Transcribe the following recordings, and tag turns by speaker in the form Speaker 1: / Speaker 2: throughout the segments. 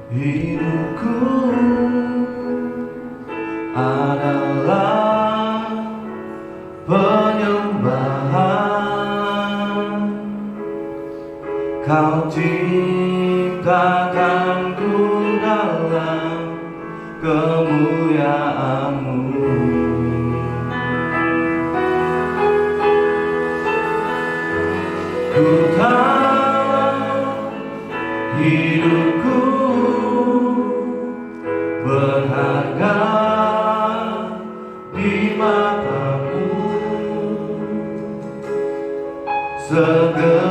Speaker 1: Hidupku adalah penyembahan. Kau ciptakanku dalam kemuliaan-Mu. Ku tahu hidupku berharga di mata-Mu. Segenap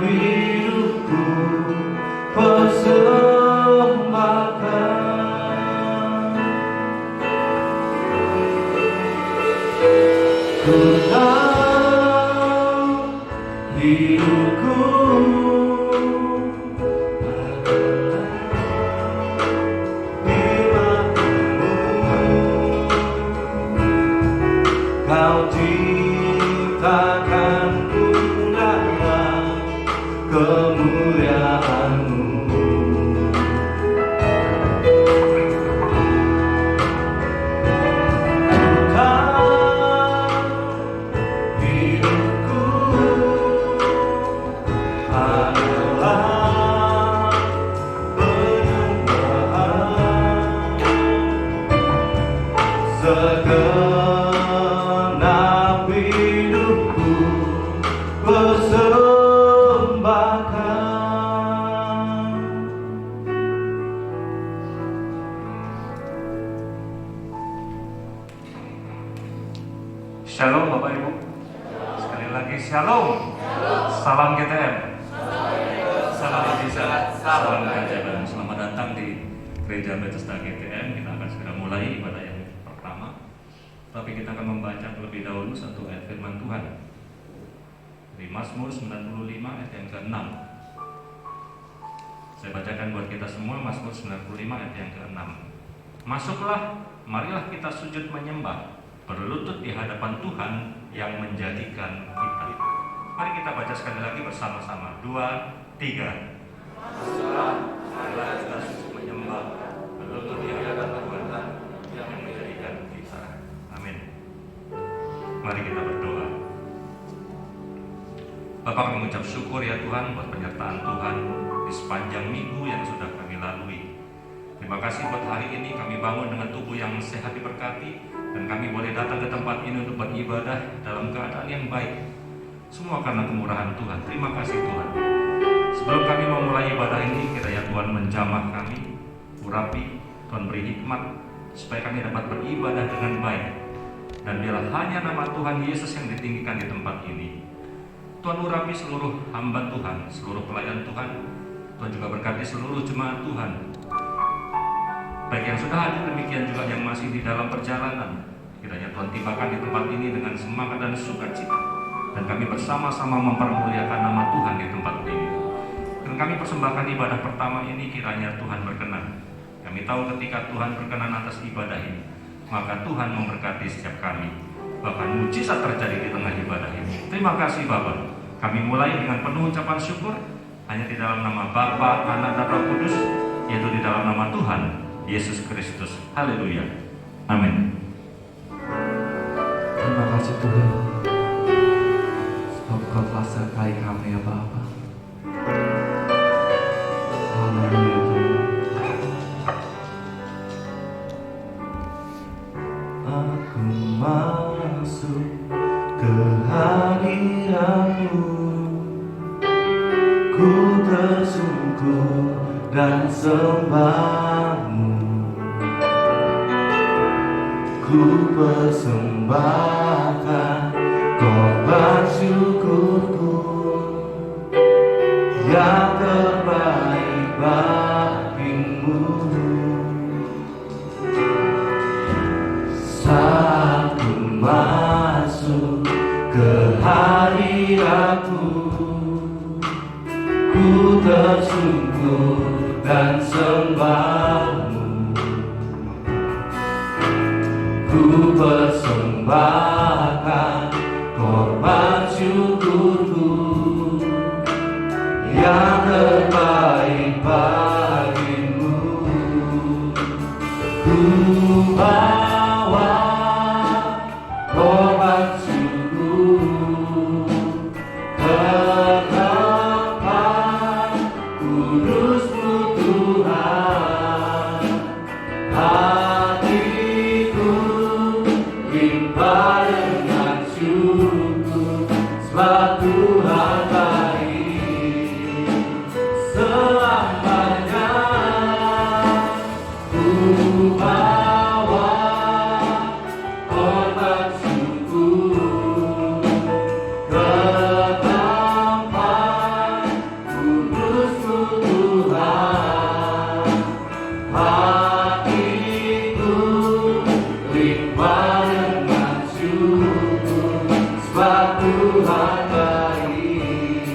Speaker 1: hidupku persembahkan. Ku tahu hidupku Kau ciptakanku dalam kemuliaan-Mu. Ku tahu hidupku adalah penyembahan. Segenap hidupku persembahkan.
Speaker 2: Shalom Bapak Ibu. Sekali lagi Shalom. Salam GTM. Salam bisa. Salam keajaiban. Selamat datang di Gereja Bethesda GTM. Kita akan segera mulai ibadah yang pertama. Tapi kita akan membaca terlebih dahulu satu ayat firman Tuhan di Mazmur 95 ayat yang ke-6. Saya bacakan buat kita semua Mazmur 95 ayat yang ke-6. Masuklah, marilah kita sujud menyembah, berlutut di hadapan Tuhan yang menjadikan kita. Mari kita baca sekali lagi bersama-sama. 2, 3. Masuklah, marilah kita sujud menyembah, berlutut di hadapan Tuhan yang menjadikan kita. Amin. Mari kita berdoa. Bapak, kami mengucap syukur ya Tuhan buat penyertaan Tuhan di sepanjang minggu yang sudah kami lalui. Terima kasih buat hari ini kami bangun dengan tubuh yang sehat diberkati, dan kami boleh datang ke tempat ini untuk beribadah dalam keadaan yang baik. Semua karena kemurahan Tuhan. Terima kasih Tuhan. Sebelum kami memulai ibadah ini, kiranya Tuhan menjamah kami, urapi, Tuhan beri hikmat supaya kami dapat beribadah dengan baik. Dan biarlah hanya nama Tuhan Yesus yang ditinggikan di tempat ini. Tuhan urapi seluruh hamba Tuhan, seluruh pelayan Tuhan. Tuhan juga berkati seluruh jemaat Tuhan, baik yang sudah hadir, demikian juga yang masih di dalam perjalanan. Kiranya Tuhan tibakan di tempat ini dengan semangat dan sukacita, dan kami bersama-sama mempermuliakan nama Tuhan di tempat ini. Dan kami persembahkan ibadah pertama ini, kiranya Tuhan berkenan. Kami tahu ketika Tuhan berkenan atas ibadah ini, maka Tuhan memberkati setiap kami. Bahkan mujizat terjadi di tengah ibadah ini. Terima kasih Bapa. Kami mulai dengan penuh ucapan syukur, hanya di dalam nama Bapa, Anak, dan Roh Kudus, yaitu di dalam nama Tuhan Yesus Kristus. Haleluya. Amin.
Speaker 1: Terima kasih Tuhan, sebab Kau telah sertai kami ya Bapa. Haleluya Tuhan. Aku masuk ke hadirat-Mu, ku tersungkur dan sembah-Mu. Ku persembahkan korban syukurku yang terbaik bagimu. Saat ku masuk ke hadirat-Mu, ku tersungkur dan sembah-Mu. Ku persembahkan korban syukurku yang terbaik. sebab Tuhan baik. Selamanya ku bawa korban syukur ke tempat kudus-Mu Tuhan. Hatiku limpah dengan syukur sebab Tuhan baik.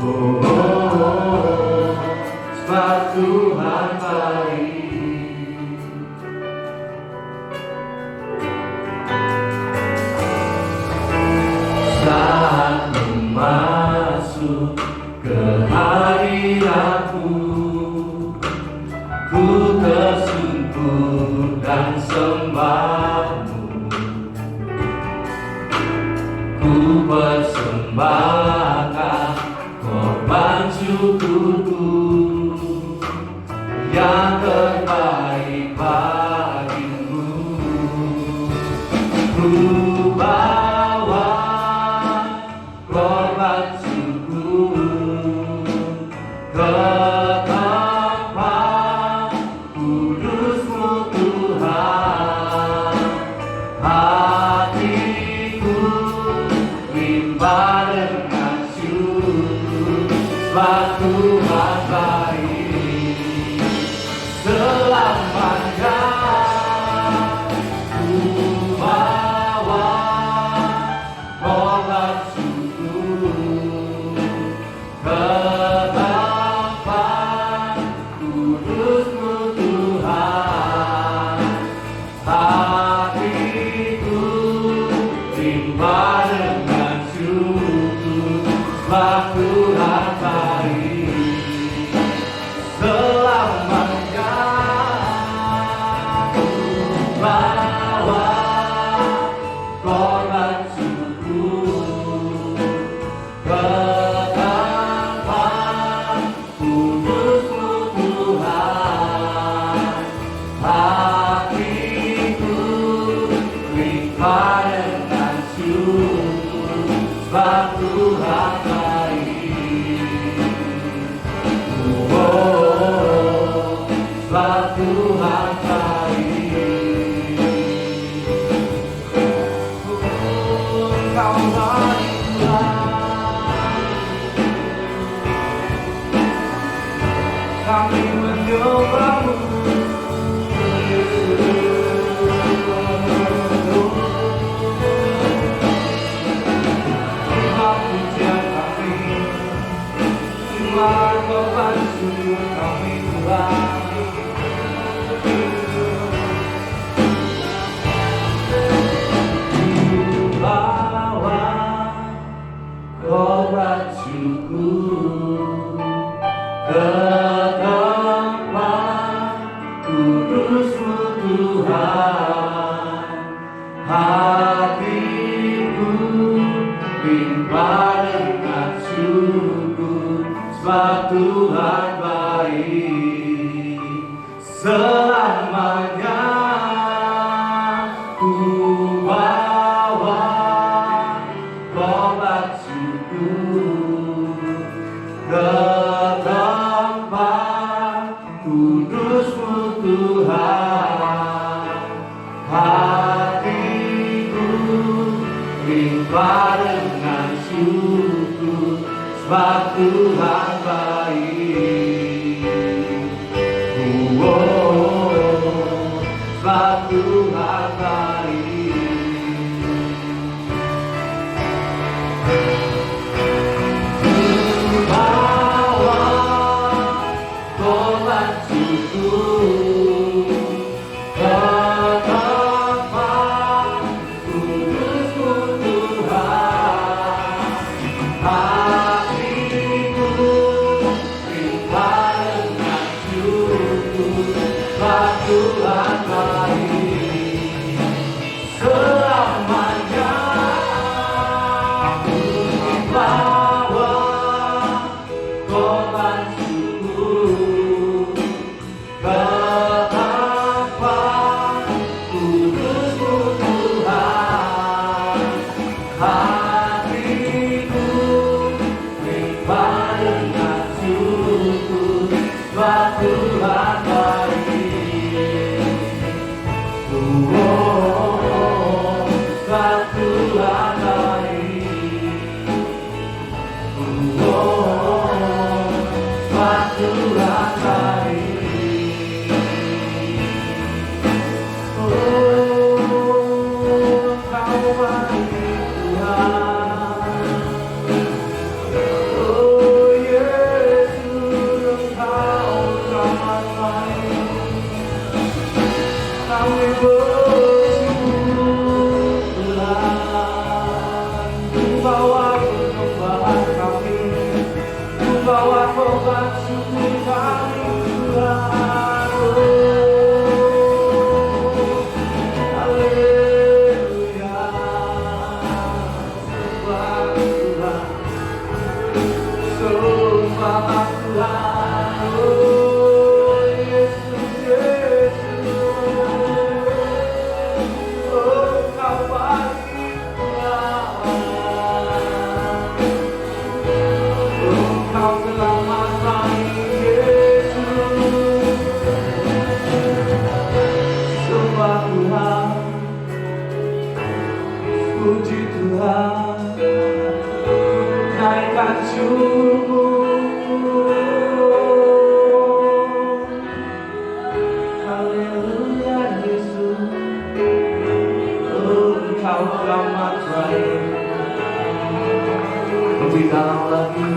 Speaker 1: Oh, oh, oh, sebab Tuhan baik. Saat memasuki ke hadirat-Mu, ku tersungkur dan sembah-Mu. Ku persembahkan korban syukurku yang terbaik bagi-Mu. Ku bawa korban syukur ke tempat kudus-Mu Tuhan. Hatiku limpah dengan syukur sebab Tuhan baik. Selamanya ku bawa korban syukur ke tempat kudus-Mu Tuhan. Hatiku limpah dengan syukur sebab Tuhan baik. Selamanya ku bawa korban syukur ke tempat kudus-Mu Tuhan. Hatiku limpah dengan syukur sebab Tuhan baik. Oh, oh, oh, sebab Tuhan baik. Engkau baik Tuhan, kami menyembah-Mu. Terima pujian kami, terima korban syukur kami Tuhan. Ku bawa korban syukur ke tempat kudus-Mu Tuhan. Hatiku limpah dengan syukur sebab Tuhan baik. Selamanya ku bawa korban syukur ke tempat kudus-Mu Tuhan. Hatiku limpah dengan syukur sebab Tuhan baik. Oh, oh, oh, sebab Tuhan baik. Ku bawa korban syukur ke tempat kudus-Mu Tuhan. Hatiku limpah dengan syukur sebab Tuhan baik. Selamanya ku bawa korban syukur ke tempat kudus-Mu Tuhan. Puji Tuhan, naikkan syukur. Haleluya Yesus, oh Engkau amat baik. Lebih dalam lagi,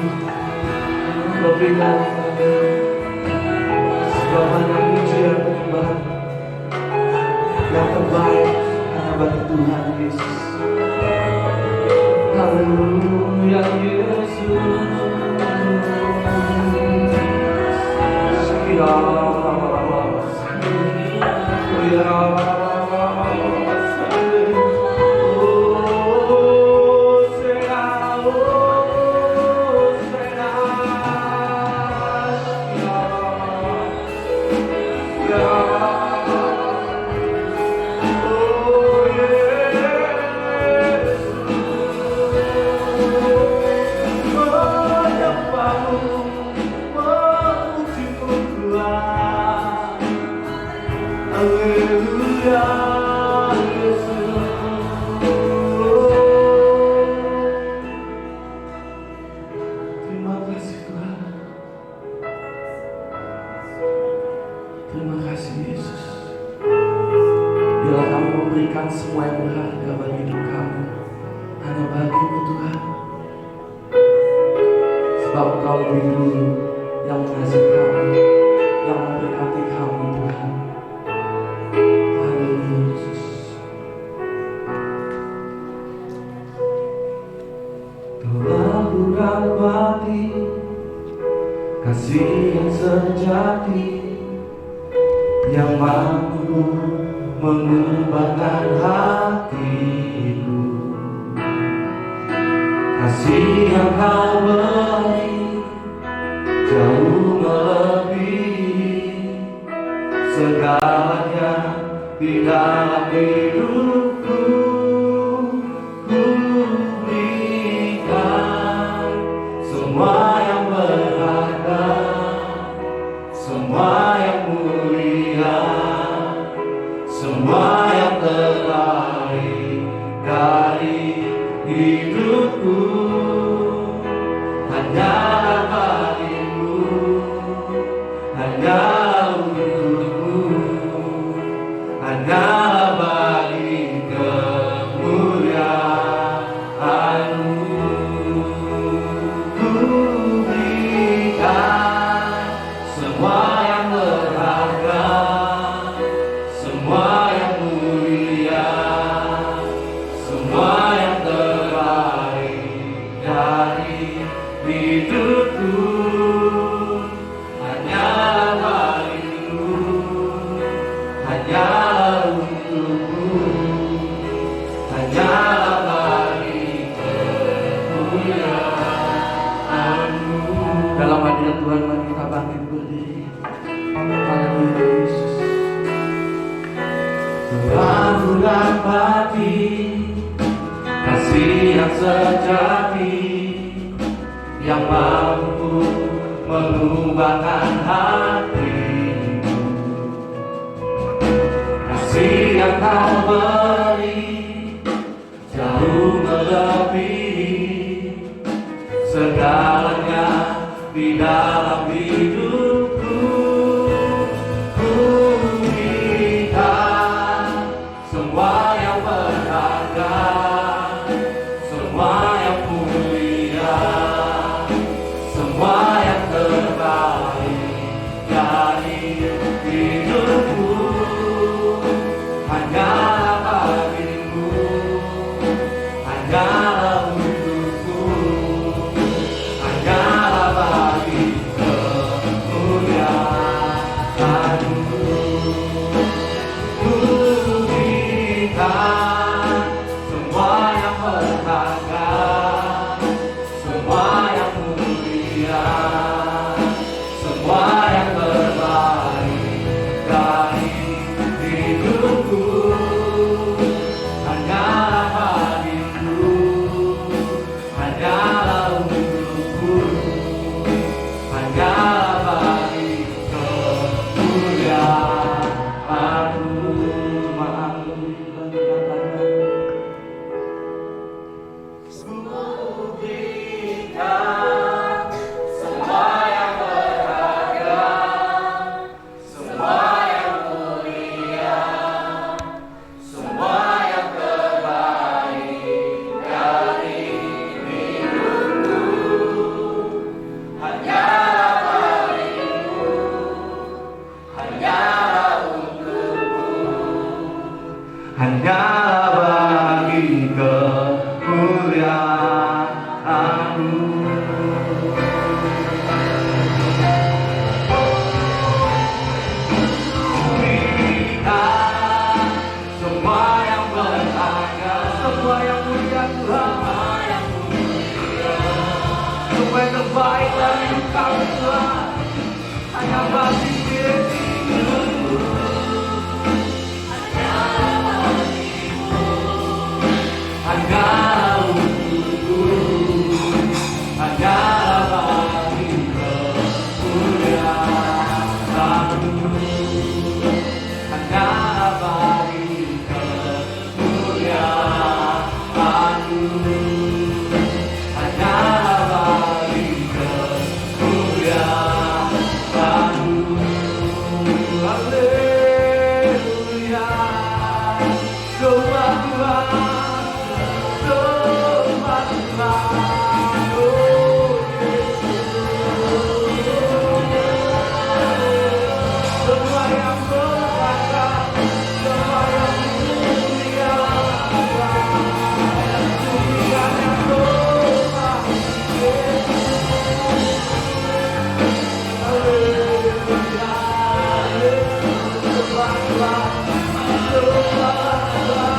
Speaker 1: lebih dalam lagi. Segala hanya pujian penyembahan yang terbaik hanya bagi Tuhan Yesus. Haleluya Yesus. Terima kasih Yesus. Bila kami memberikan semua yang berharga bagi hidup kami hanya bagi-Mu Tuhan, sebab Kau lebih dulu yang mengasihi kami, yang memberkati kami Tuhan. Haleluya Yesus. Telah Ku dapati kasih yang sejati, yang mampu mengubahkan hatiku. Kasih yang Kau beri jauh melebihi segalanya di dalam hidupku. Ku berikan semua yang berharga, semua yang mulia, semua yang terbaik dari hidupku. Hanyalah bagimu, hanyalah untukmu, hanyalah bagi kemuliaan-Mu. Ku berikan semua yang berharga, semua yang mulia, semua yang terbaik dari hidupku. Hanyalah bagimu, hanyalah untukmu, hanyalah bagi kemuliaan-Mu. Dalam hadirat Tuhan, mari kita bangkit berdiri. Haleluya Yesus. Telah Ku dapati kasih yang sejati, yang mampu mengubahkan hatiku. Kasih yang Kau beri jauh melebihi segalanya di dalam hidupku. Ku berikan semua yang berharga, semua yang mulia, semua yang terbaik dari hidupku. Hanyalah bagimu, hanyalah untukmu, hanyalah bagi kemuliaan-Mu. Ku berikan semua yang berharga, kemuliaan-Mu. Semua yang berharga, semua yang mulia Tuhan, semua yang terbaik dari hidup kami Tuhan, hanya bagi diri-Mu, hanya untukmu, hanya bagi kemuliaan-Mu, hanya bagi kemuliaan-Mu, hanya bagi kemuliaan-Mu. Haleluya, sembah Tuhan, sembah Tuhan, oh Yesus. Semua yang berharga, semua yang mulia, pujian yang sembah Yesus. Haleluya, sembah Tuhan, sembah Tuhan.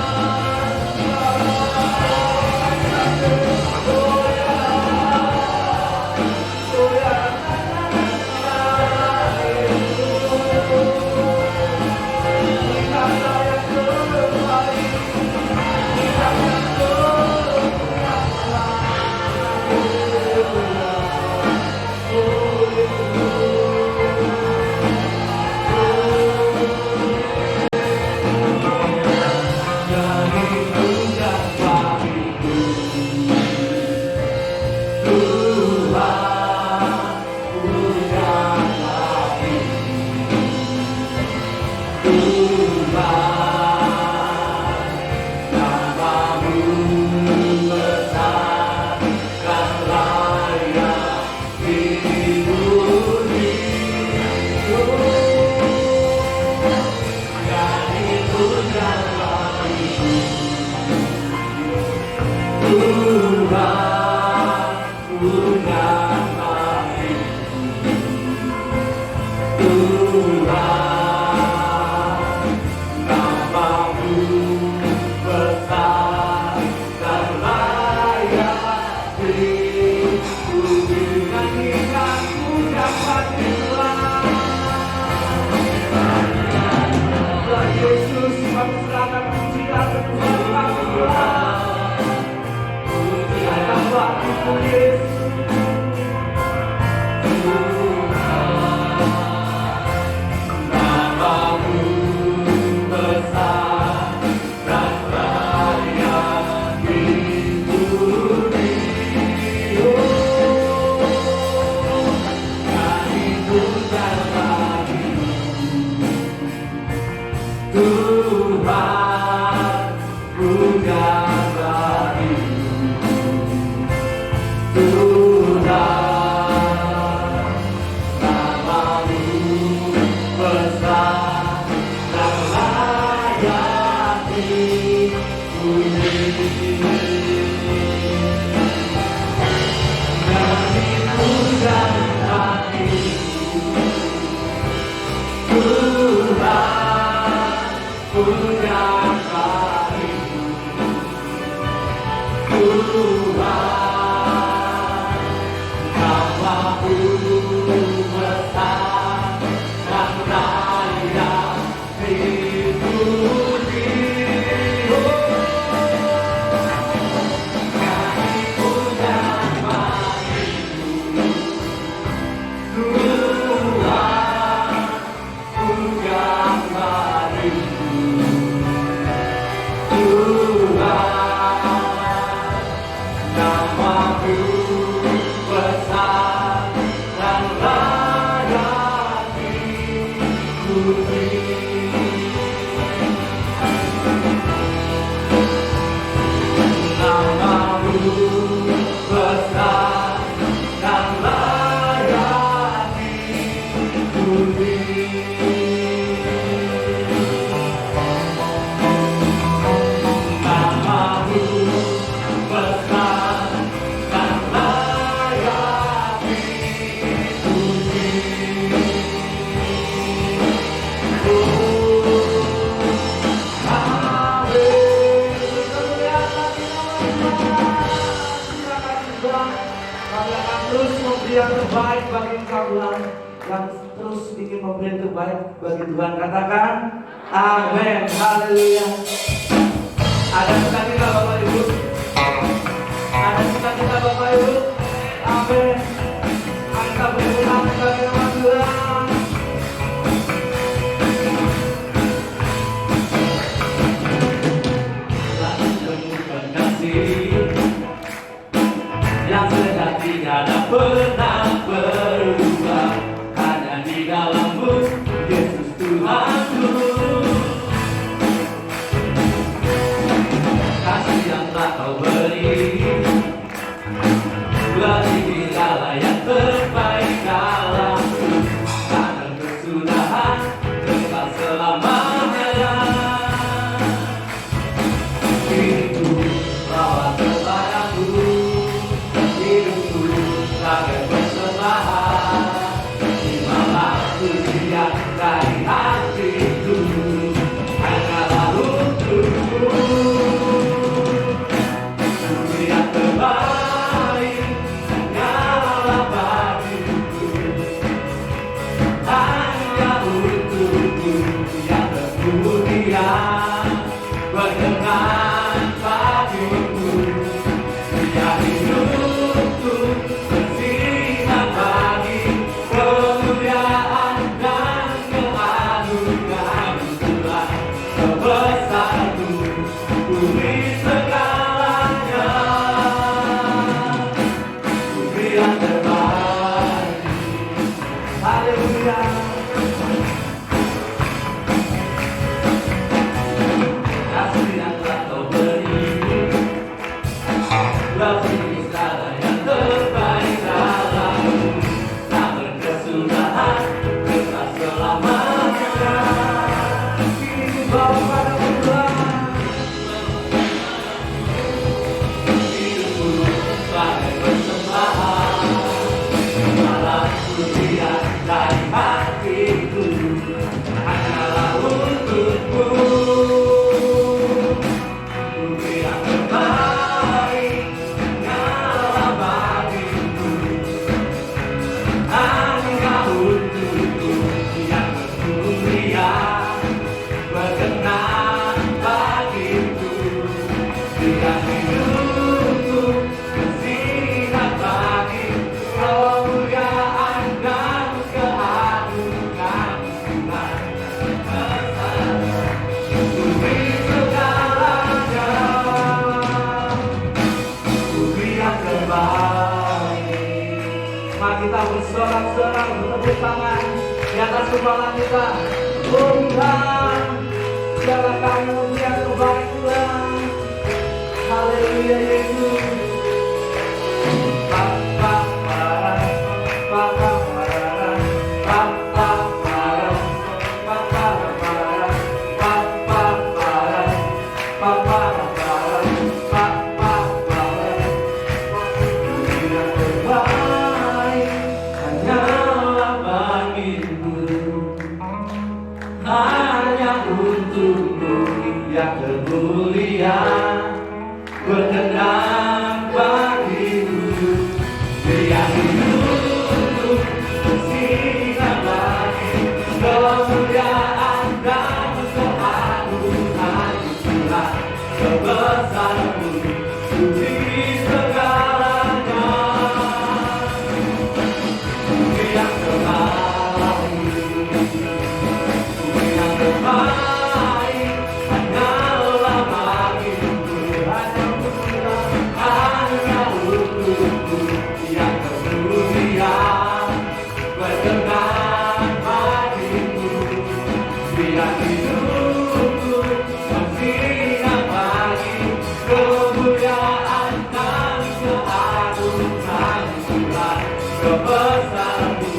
Speaker 1: Besar yang terbaik bagi engkau Tuhan, yang terus ingin memberi yang terbaik bagi Tuhan. Katakan amin, haleluya. Ada sukacita Bapak Ibu? Ada sukacita Bapak Ibu? Amin. Kita berpulang bagi nama Tuhan. Lalu temukan kasih yang sejati ada pernah berubah, hanya di dalammu Yesus Tuhanku. Kasih yang telah kau beri berarti dialah yang terbaik dalamku, karena kesudahan kekal selamanya. Hidupku bawa kepadaku, hidupku bagai persembahan, terimalah pujian dari hatiku, hanyalah untukmu. Puji yang terbaik hanyalah bagiku, hanya untukmu yang termulia berkenan bagiku. Biar hidupku bersinar bagi kemuliaan dan keagungan Tuhan. Kebesarku bumi segalanya, bumi yang terbaik. Haleluya. Kasih yang telah kau beri berarti segala yang terbaik dalammu, tak berkesudahan kekal selamanya. Kini bawa padamu Tuhan, hidupku bagai persembahan, malah pujian dari hatiku, hanyalah untukmu. Bumi yang terbaik hanyalah bagiku, hanya untukmu yang termulia berkenan bagiku. Biar hidupku bersinar bagi kemuliaan dan keagungan Tuhan. Bumi segalanya, bumi yang terbaik. Mari kita bersorak-sorak, bertepuk tangan di atas kepala kita. Oh Tuhan, biarlah kami memberi yang terbaik Tuhan. Haleluya Yesus. Hanya untukmu yang termulia berkenan bagiku. Biar hidupku bersinar bagi kemuliaan dan keagungan Tuhan. Kebesarmu bumi segalanya, bumi yang terbaik, bumi yang terbaik hanyalah bagiku, hanya untukmu yang termulia berkenan bagiku. Biar hidupku bersinar bagi kemuliaan dan keagungan Tuhan. Kebesarmu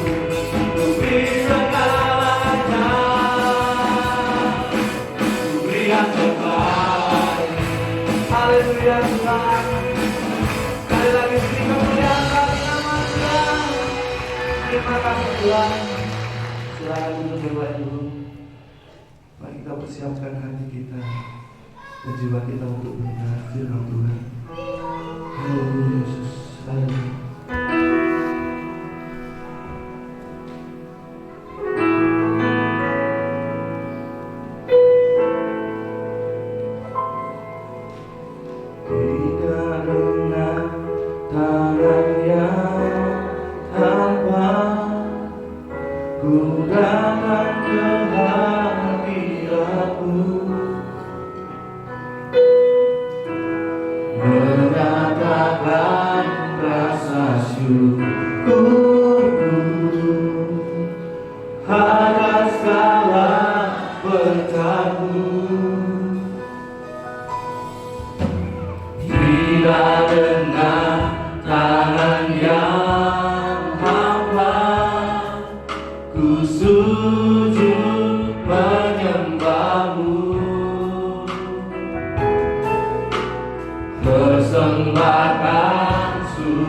Speaker 1: bumi segalanya, bumi yang terbaik. Haleluya Tuhan. Sekali lagi beri kemuliaan bagi nama Tuhan. Terima kasih Tuhan. Silakan duduk Bapak Ibu. Mari kita persiapkan hati kita dan jiwa kita untuk mendengar firman Tuhan. Haleluya Yesus. Haleluya.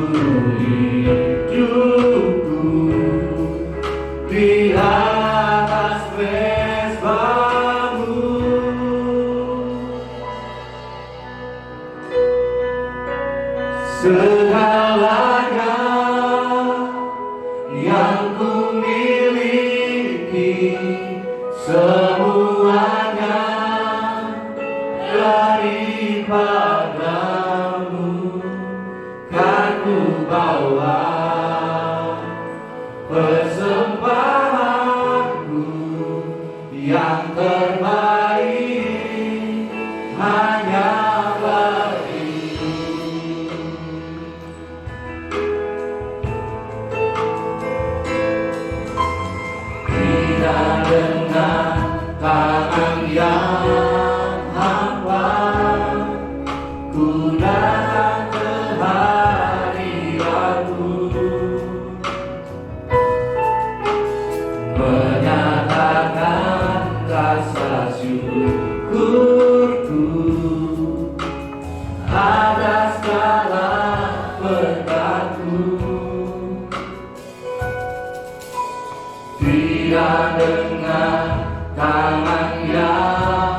Speaker 1: seluruh hidupku di atas mesbahmu. Segalanya yang ku miliki, semuanya daripadamu, kan ku bawa persembahanku yang terbaik hanya bagimu. Tidak dengan tangan yang hampa ku datang ke hadiratmu, menyatakan rasa syukurku atas segala berkat-Mu. Tidak dengan tangan yang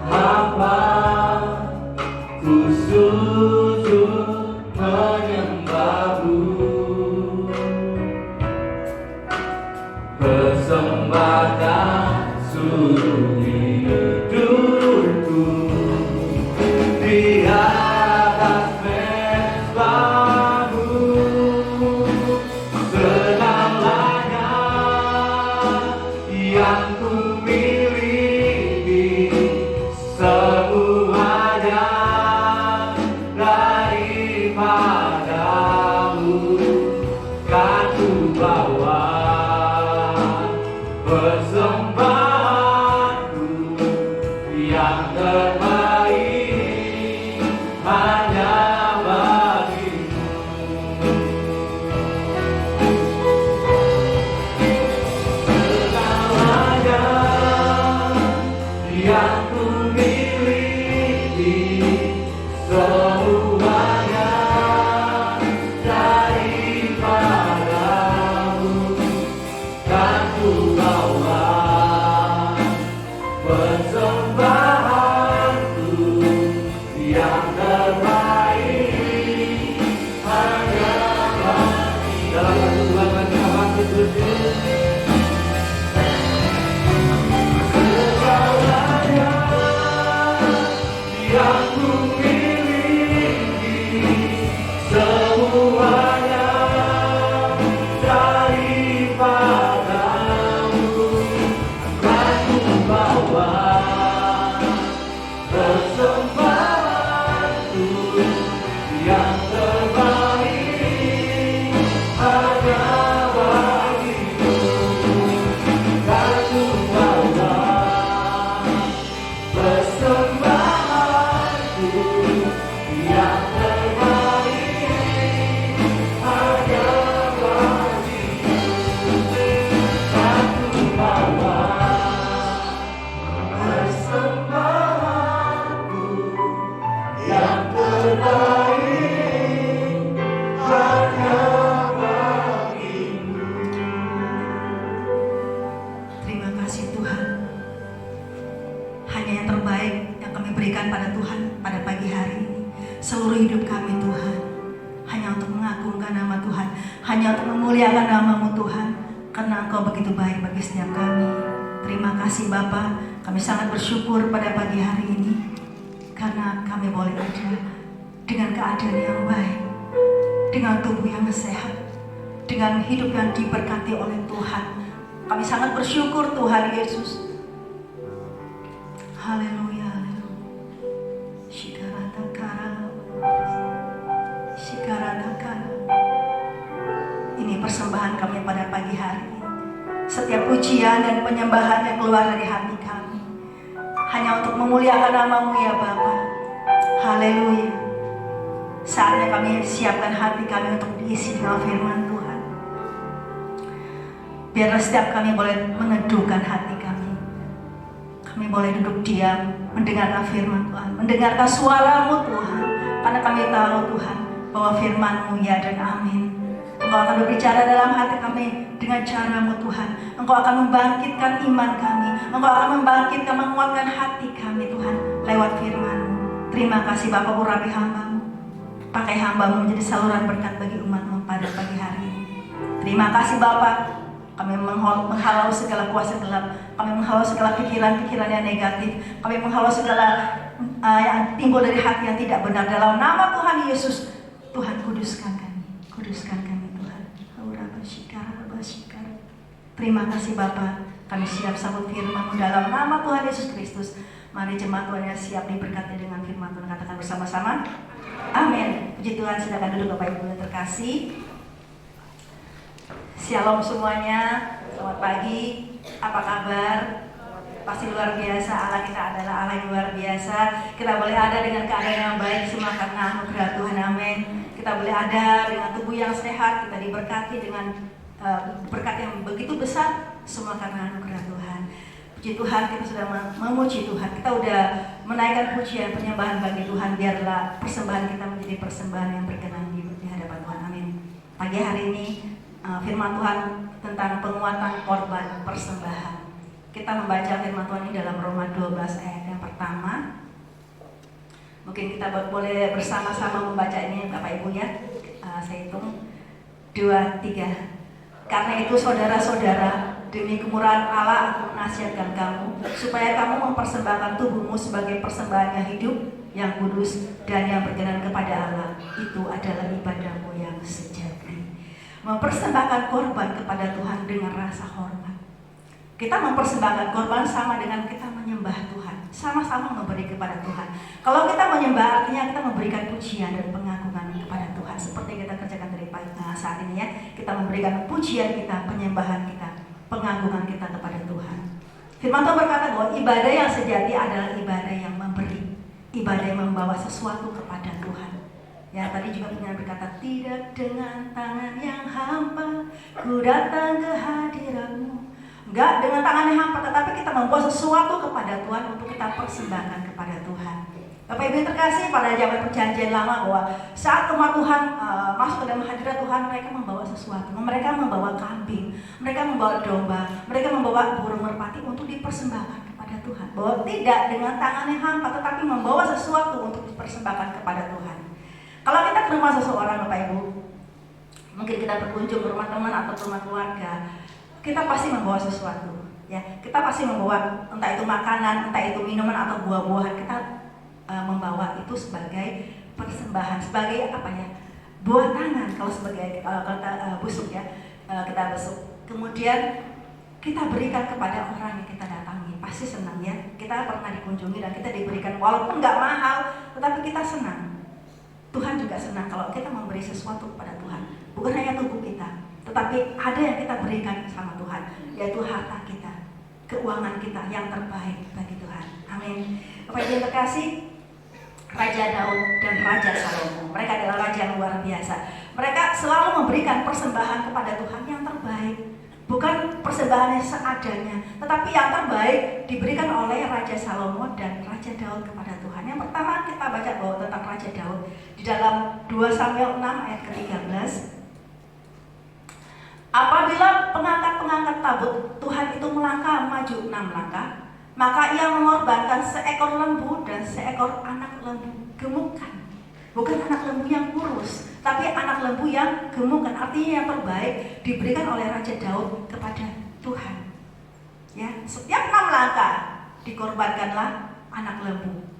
Speaker 1: hampa ku sujud menyembah-Mu, persembahkan seluruh hidupku di atas mesbah-Mu. Segalanya yang ku miliki, semuanya daripadamu, kan ku bawa persembahanku yang terbaik hanya bagimu. Segalanya yang ku miliki, semuanya daripadamu, kan ku bawa persembahanku yang terbaik hanya bagimu. Dalam Tuhan kita bangkit berdiri. Segalanya yang ku miliki, semuanya daripadamu, kan ku bawa persembahanku yang terbaik hanya bagimu, kan ku bawa persembahanku yang terbaik hanya bagimu, kan ku bawa persembahanku yang terbaik hanya bagimu.
Speaker 3: Terima kasih Tuhan. Hanya yang terbaik yang kami berikan pada Tuhan pada pagi hari ini. Seluruh hidup kami Tuhan hanya untuk mengagungkan nama Tuhan, hanya untuk memuliakan nama-Mu Tuhan, karena Engkau begitu baik bagi setiap kami. Terima kasih Bapa. Kami sangat bersyukur pada pagi hari ini karena kami boleh ada dengan keadaan yang baik, dengan tubuh yang sehat, dengan hidup yang diberkati oleh Tuhan. Kami sangat bersyukur Tuhan Yesus. Haleluya, haleluya. Shikaratakara. Ini persembahan kami pada pagi hari ini. Setiap pujian dan penyembahan yang keluar dari hati kami hanya untuk memuliakan nama-Mu ya Bapa. Haleluya. Saatnya kami siapkan hati kami untuk diisi dengan firman Tuhan. Biarlah setiap kami boleh meneduhkan hati kami. Kami boleh duduk diam, mendengarkan firman Tuhan, mendengarkan suara-Mu Tuhan. Karena kami tahu Tuhan, bahwa firman-Mu ya dan amin. Engkau akan berbicara dalam hati kami dengan cara-Mu Tuhan. Engkau akan membangkitkan iman kami. Engkau akan membangkitkan, menguatkan hati kami Tuhan lewat firman-Mu. Terima kasih Bapa, urapi hamba-Mu. Pakai hamba-Mu menjadi saluran berkat bagi umat-Mu pada pagi hari ini. Terima kasih Bapa. Kami menghalau segala kuasa gelap. Kami menghalau segala pikiran-pikiran yang negatif. Kami menghalau segala yang timbul dari hati yang tidak benar. Dalam nama Tuhan Yesus, Tuhan kuduskan kami. Kuduskan kami Tuhan. Terima kasih Bapa. Kami siap sambut firman-Mu dalam nama Tuhan Yesus Kristus. Mari jemaat Tuhan yang siap diberkati dengan firman Tuhan, katakan bersama-sama. Amin. Puji Tuhan, silakan duduk Bapak Ibu yang terkasih. Shalom semuanya, selamat pagi, apa kabar? Pasti luar biasa, Allah kita adalah Allah yang luar biasa. Kita boleh ada dengan keadaan yang baik semua karena anugerah Tuhan, amin. Kita boleh ada dengan tubuh yang sehat, kita diberkati dengan berkat yang begitu besar, semua karena anugerah Tuhan. Puji Tuhan, kita sudah memuji Tuhan, kita sudah menaikkan pujian penyembahan bagi Tuhan. Biarlah persembahan kita menjadi persembahan yang berkenan di hadapan Tuhan, amin. Pagi hari ini firman Tuhan tentang penguatan korban persembahan. Kita membaca firman Tuhan ini dalam Roma 12 ayat yang pertama. Mungkin kita boleh bersama-sama membaca ini Bapak Ibu ya. Saya hitung 2, 3. Karena itu saudara-saudara, demi kemurahan Allah aku menasihatkan kamu supaya kamu mempersembahkan tubuhmu sebagai persembahan yang hidup, yang kudus dan yang berkenan kepada Allah. Itu adalah ibadahmu yang sejati. Mempersembahkan korban kepada Tuhan dengan rasa hormat. Kita mempersembahkan korban sama dengan kita menyembah Tuhan, sama-sama memberi kepada Tuhan. Kalau kita menyembah artinya kita memberikan pujian dan pengagungan kepada Tuhan, seperti yang kita kerjakan dari saat ini ya. Kita memberikan pujian kita, penyembahan kita, pengagungan kita kepada Tuhan. Firman Tuhan berkata bahwa ibadah yang sejati adalah ibadah yang memberi, ibadah yang membawa sesuatu kepada Tuhan. Ya, tadi juga penyanyi berkata, tidak dengan tangan yang hampa ku datang ke hadirat-Mu. Enggak dengan tangan yang hampa, tetapi kita membawa sesuatu kepada Tuhan untuk kita persembahkan kepada Tuhan. Bapak Ibu yang terkasih, pada zaman perjanjian lama bahwa saat umat Tuhan masuk ke dalam hadirat Tuhan, mereka membawa sesuatu. Mereka membawa kambing, mereka membawa domba, mereka membawa burung merpati untuk dipersembahkan kepada Tuhan. Bahwa tidak dengan tangan yang hampa, tetapi membawa sesuatu untuk dipersembahkan kepada Tuhan. Kalau kita ke rumah seseorang Bapak Ibu, mungkin kita berkunjung ke rumah teman atau ke rumah keluarga, kita pasti membawa sesuatu, ya. Kita pasti membawa entah itu makanan, entah itu minuman atau buah-buahan. Kita membawa itu sebagai persembahan, sebagai apa ya? Buah tangan kalau sebagai kata busuk ya, kita busuk. Kemudian kita berikan kepada orang yang kita datangi, pasti senang ya. Kita pernah dikunjungi dan kita diberikan walaupun nggak mahal, tetapi kita senang. Tuhan juga senang kalau kita memberi sesuatu kepada Tuhan. Bukan hanya tubuh kita, tetapi ada yang kita berikan sama Tuhan, yaitu harta kita, keuangan kita yang terbaik bagi Tuhan. Amin. Bapak Ibu yang terkasih, Raja Daud dan Raja Salomo, mereka adalah raja yang luar biasa. Mereka selalu memberikan persembahan kepada Tuhan yang terbaik. Bukan persembahan yang seadanya, tetapi yang terbaik diberikan oleh Raja Salomo dan Raja Daud kepada Tuhan. Yang pertama kita baca bahwa tentang Raja Daud di dalam 2 Samuel 6 ayat ke-13. Apabila pengangkat-pengangkat tabut Tuhan itu melangkah maju 6 langkah, maka ia mengorbankan seekor lembu dan seekor anak lembu gemukan. Bukan anak lembu yang kurus, tapi anak lembu yang gemukan. Artinya yang terbaik diberikan oleh Raja Daud kepada Tuhan. Ya, setiap 6 langkah dikorbankanlah anak lembu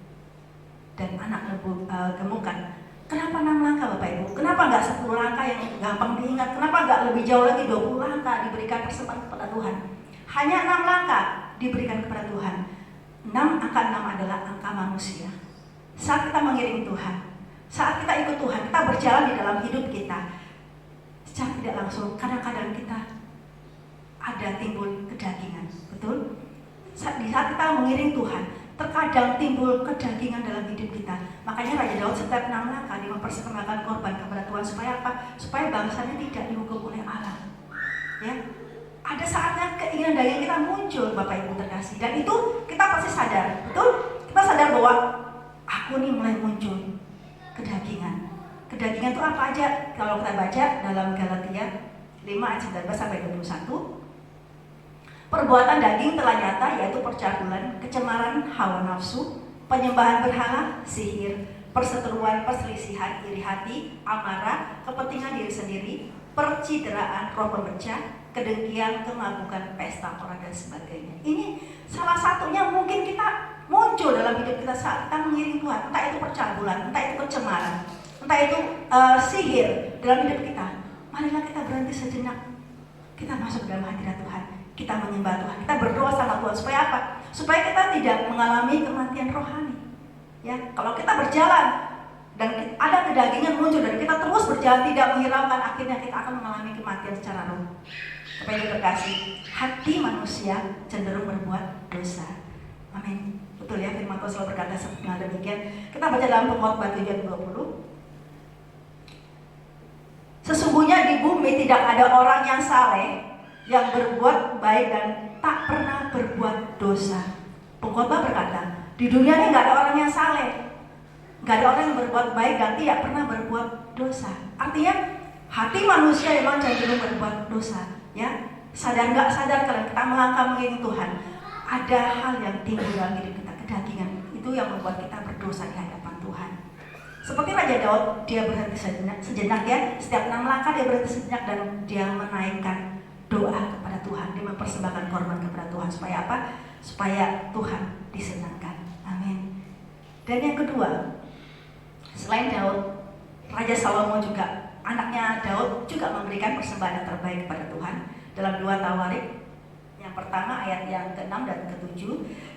Speaker 3: dan anak lembu gemukan. Kenapa 6 langkah Bapak Ibu? Kenapa nggak 10 langkah yang gampang diingat? Kenapa nggak lebih jauh lagi 20 langkah diberikan persembahan kepada Tuhan? Hanya 6 langkah diberikan kepada Tuhan. 6 angka 6 adalah angka manusia. Saat kita mengiring Tuhan, saat kita ikut Tuhan, kita berjalan di dalam hidup kita, secara tidak langsung kadang-kadang kita ada timbul kedagingan, betul? Di saat kita mengiring Tuhan, terkadang timbul kedagingan dalam hidup kita. Makanya Raja Daud setiap 6 langkah dia mempersembahkan korban kepada Tuhan. Supaya apa? Supaya bangsanya tidak dihukum oleh Allah. Ya, ada saatnya keinginan daging kita muncul Bapak Ibu terkasih. Dan itu kita pasti sadar, betul? Kita sadar bahwa aku nih mulai muncul kedagingan kedagingan itu apa aja? Kalau kita baca dalam Galatia 5 ayat 19 sampai 21, perbuatan daging telah nyata, yaitu percabulan, kecemaran hawa nafsu, penyembahan berhala, sihir, perseteruan, perselisihan, iri hati, amarah, kepentingan diri sendiri, percideraan, roh pemecah, kedengkian, kemabukan, pesta orang dan sebagainya. Ini salah satunya mungkin kita muncul dalam hidup kita saat kita mengiring Tuhan. Entah itu percabulan, entah itu kecemaran, entah itu sihir dalam hidup kita. Marilah kita berhenti sejenak. Kita masuk dalam hadirat Tuhan. Kita menyembah Tuhan. Kita berdoa sama Tuhan. Supaya apa? Supaya kita tidak mengalami kematian rohani. Ya, kalau kita berjalan dan ada kedagingan muncul dan kita terus berjalan tidak menghiraukan, akhirnya kita akan mengalami kematian secara roh. Supaya terkasih, hati manusia cenderung berbuat dosa. Amin. Betul ya, firman Tuhan selalu berkata seperti demikian. Kita baca dalam Pengkhotbah 7 ayat 20. Sesungguhnya di bumi tidak ada orang yang saleh, yang berbuat baik dan tak pernah berbuat dosa. Pengkhotbah berkata, di dunia ini nggak ada orang yang saleh, nggak ada orang yang berbuat baik dan tidak pernah berbuat dosa. Artinya hati manusia memang cenderung berbuat dosa. Ya, sadar nggak sadar kalau kita melangkah mengiring Tuhan, ada hal yang timbul dalam hidup kita, kedagingan itu yang membuat kita berdosa di hadapan Tuhan. Seperti Raja Daud, dia berhenti sejenak ya, setiap 6 langkah dia berhenti sejenak dan dia menaikkan doa kepada Tuhan, dia mempersembahkan korban kepada Tuhan. Supaya apa? Supaya Tuhan disenangkan. Amin. Dan yang kedua, selain Daud, Raja Salomo juga, anaknya Daud juga memberikan persembahan yang terbaik kepada Tuhan. Dalam 2 Tawarik yang pertama ayat yang ke-6 dan ke-7,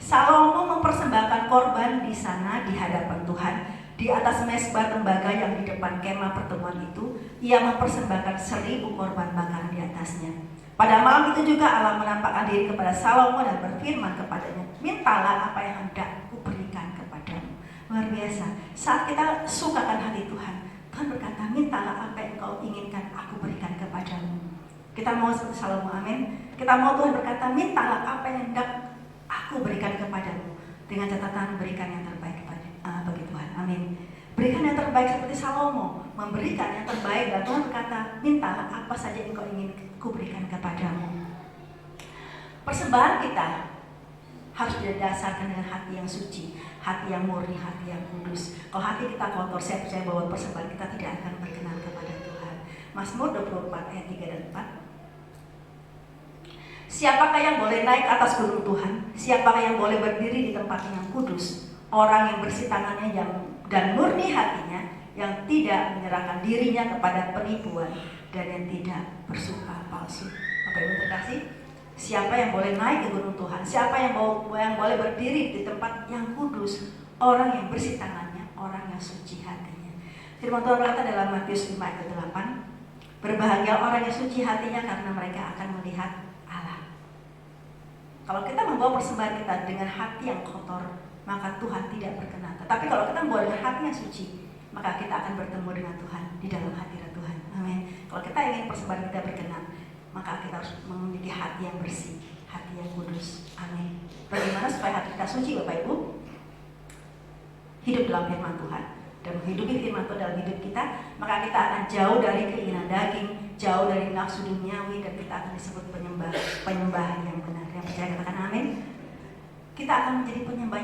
Speaker 3: Salomo mempersembahkan korban di sana di hadapan Tuhan, di atas mezbah tembaga yang di depan kemah pertemuan itu. Ia mempersembahkan 1000 korban bakaran di atasnya. Pada malam itu juga Allah menampakkan diri kepada Salomo dan berfirman kepadanya, mintalah apa yang hendak kuberikan kepadamu. Luar biasa. Saat kita sukakan hati Tuhan, Tuhan berkata, mintalah apa yang kau inginkan aku berikan kepadamu. Kita mau seperti Salomo, amin. Kita mau Tuhan berkata, mintalah apa yang hendak aku berikan kepadamu. Dengan catatan berikan yang terbaik bagi Tuhan, amin. Berikan yang terbaik seperti Salomo, memberikan yang terbaik, dan Tuhan berkata, mintalah apa saja yang kau ingin ku berikan kepadamu. Persembahan kita harus didasarkan dengan hati yang suci, hati yang murni, hati yang kudus. Kalau hati kita kotor, saya percaya bahwa persembahan kita tidak akan berkenan kepada Tuhan. Mazmur 24 ayat 3 dan 4. Siapakah yang boleh naik ke atas gunung Tuhan? Siapakah yang boleh berdiri di tempat yang kudus? Orang yang bersih tangannya dan murni hatinya, yang tidak menyerahkan dirinya kepada penipuan dan yang tidak bersumpah palsu. Bapak Ibu terkasih, siapa yang boleh naik ke gunung Tuhan? Siapa yang boleh berdiri di tempat yang kudus? Orang yang bersih tangannya, orang yang suci hatinya. Firman Tuhan berkata dalam Matius 5 ayat 8, berbahagia orang yang suci hatinya karena mereka akan melihat Allah. Kalau kita membawa persembahan kita dengan hati yang kotor, maka Tuhan tidak berkenan. Tetapi kalau kita membawa dengan hati yang suci, maka kita akan bertemu dengan Tuhan di dalam hadirat Tuhan. Amin. Kalau kita ingin persembahan kita berkenan, maka kita harus memiliki hati yang bersih, hati yang kudus. Amin. Bagaimana supaya hati kita suci, Bapak Ibu? Hidup dalam firman Tuhan dan menghidupi firman Tuhan dalam hidup kita, maka kita akan jauh dari keinginan daging, jauh dari nafsu duniawi, dan kita akan disebut penyembahan yang benar. Yang percaya katakan amin. Kita akan menjadi penyembah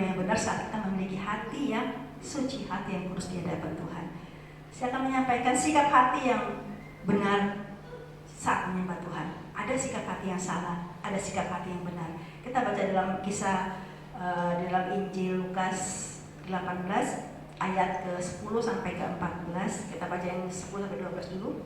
Speaker 3: yang benar saat kita memiliki hati yang suci, hati yang kudus di hadapan Tuhan. Saya akan menyampaikan sikap hati yang benar saat menyembah Tuhan. Ada sikap hati yang salah, ada sikap hati yang benar. Kita baca dalam kisah dalam Injil Lukas 18 ayat ke-10 sampai ke-14. Kita baca yang 10 sampai 12 dulu.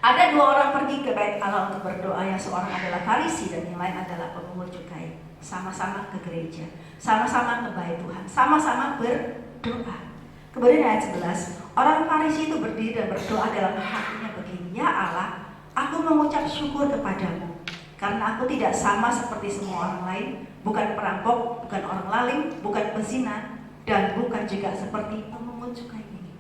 Speaker 3: Ada 2 orang pergi ke bait Allah untuk berdoa, yang seorang adalah Farisi dan yang lain adalah pemungut cukai. Sama-sama ke gereja, sama-sama ke bait Tuhan, sama-sama berdoa. Kemudian ayat 11, orang Farisi itu berdiri dan berdoa dalam hatinya begini, ya Allah, aku mengucap syukur kepadamu, karena aku tidak sama seperti semua orang lain, bukan perampok, bukan orang lalim, bukan pezina, dan bukan juga seperti pemungut cukai ini.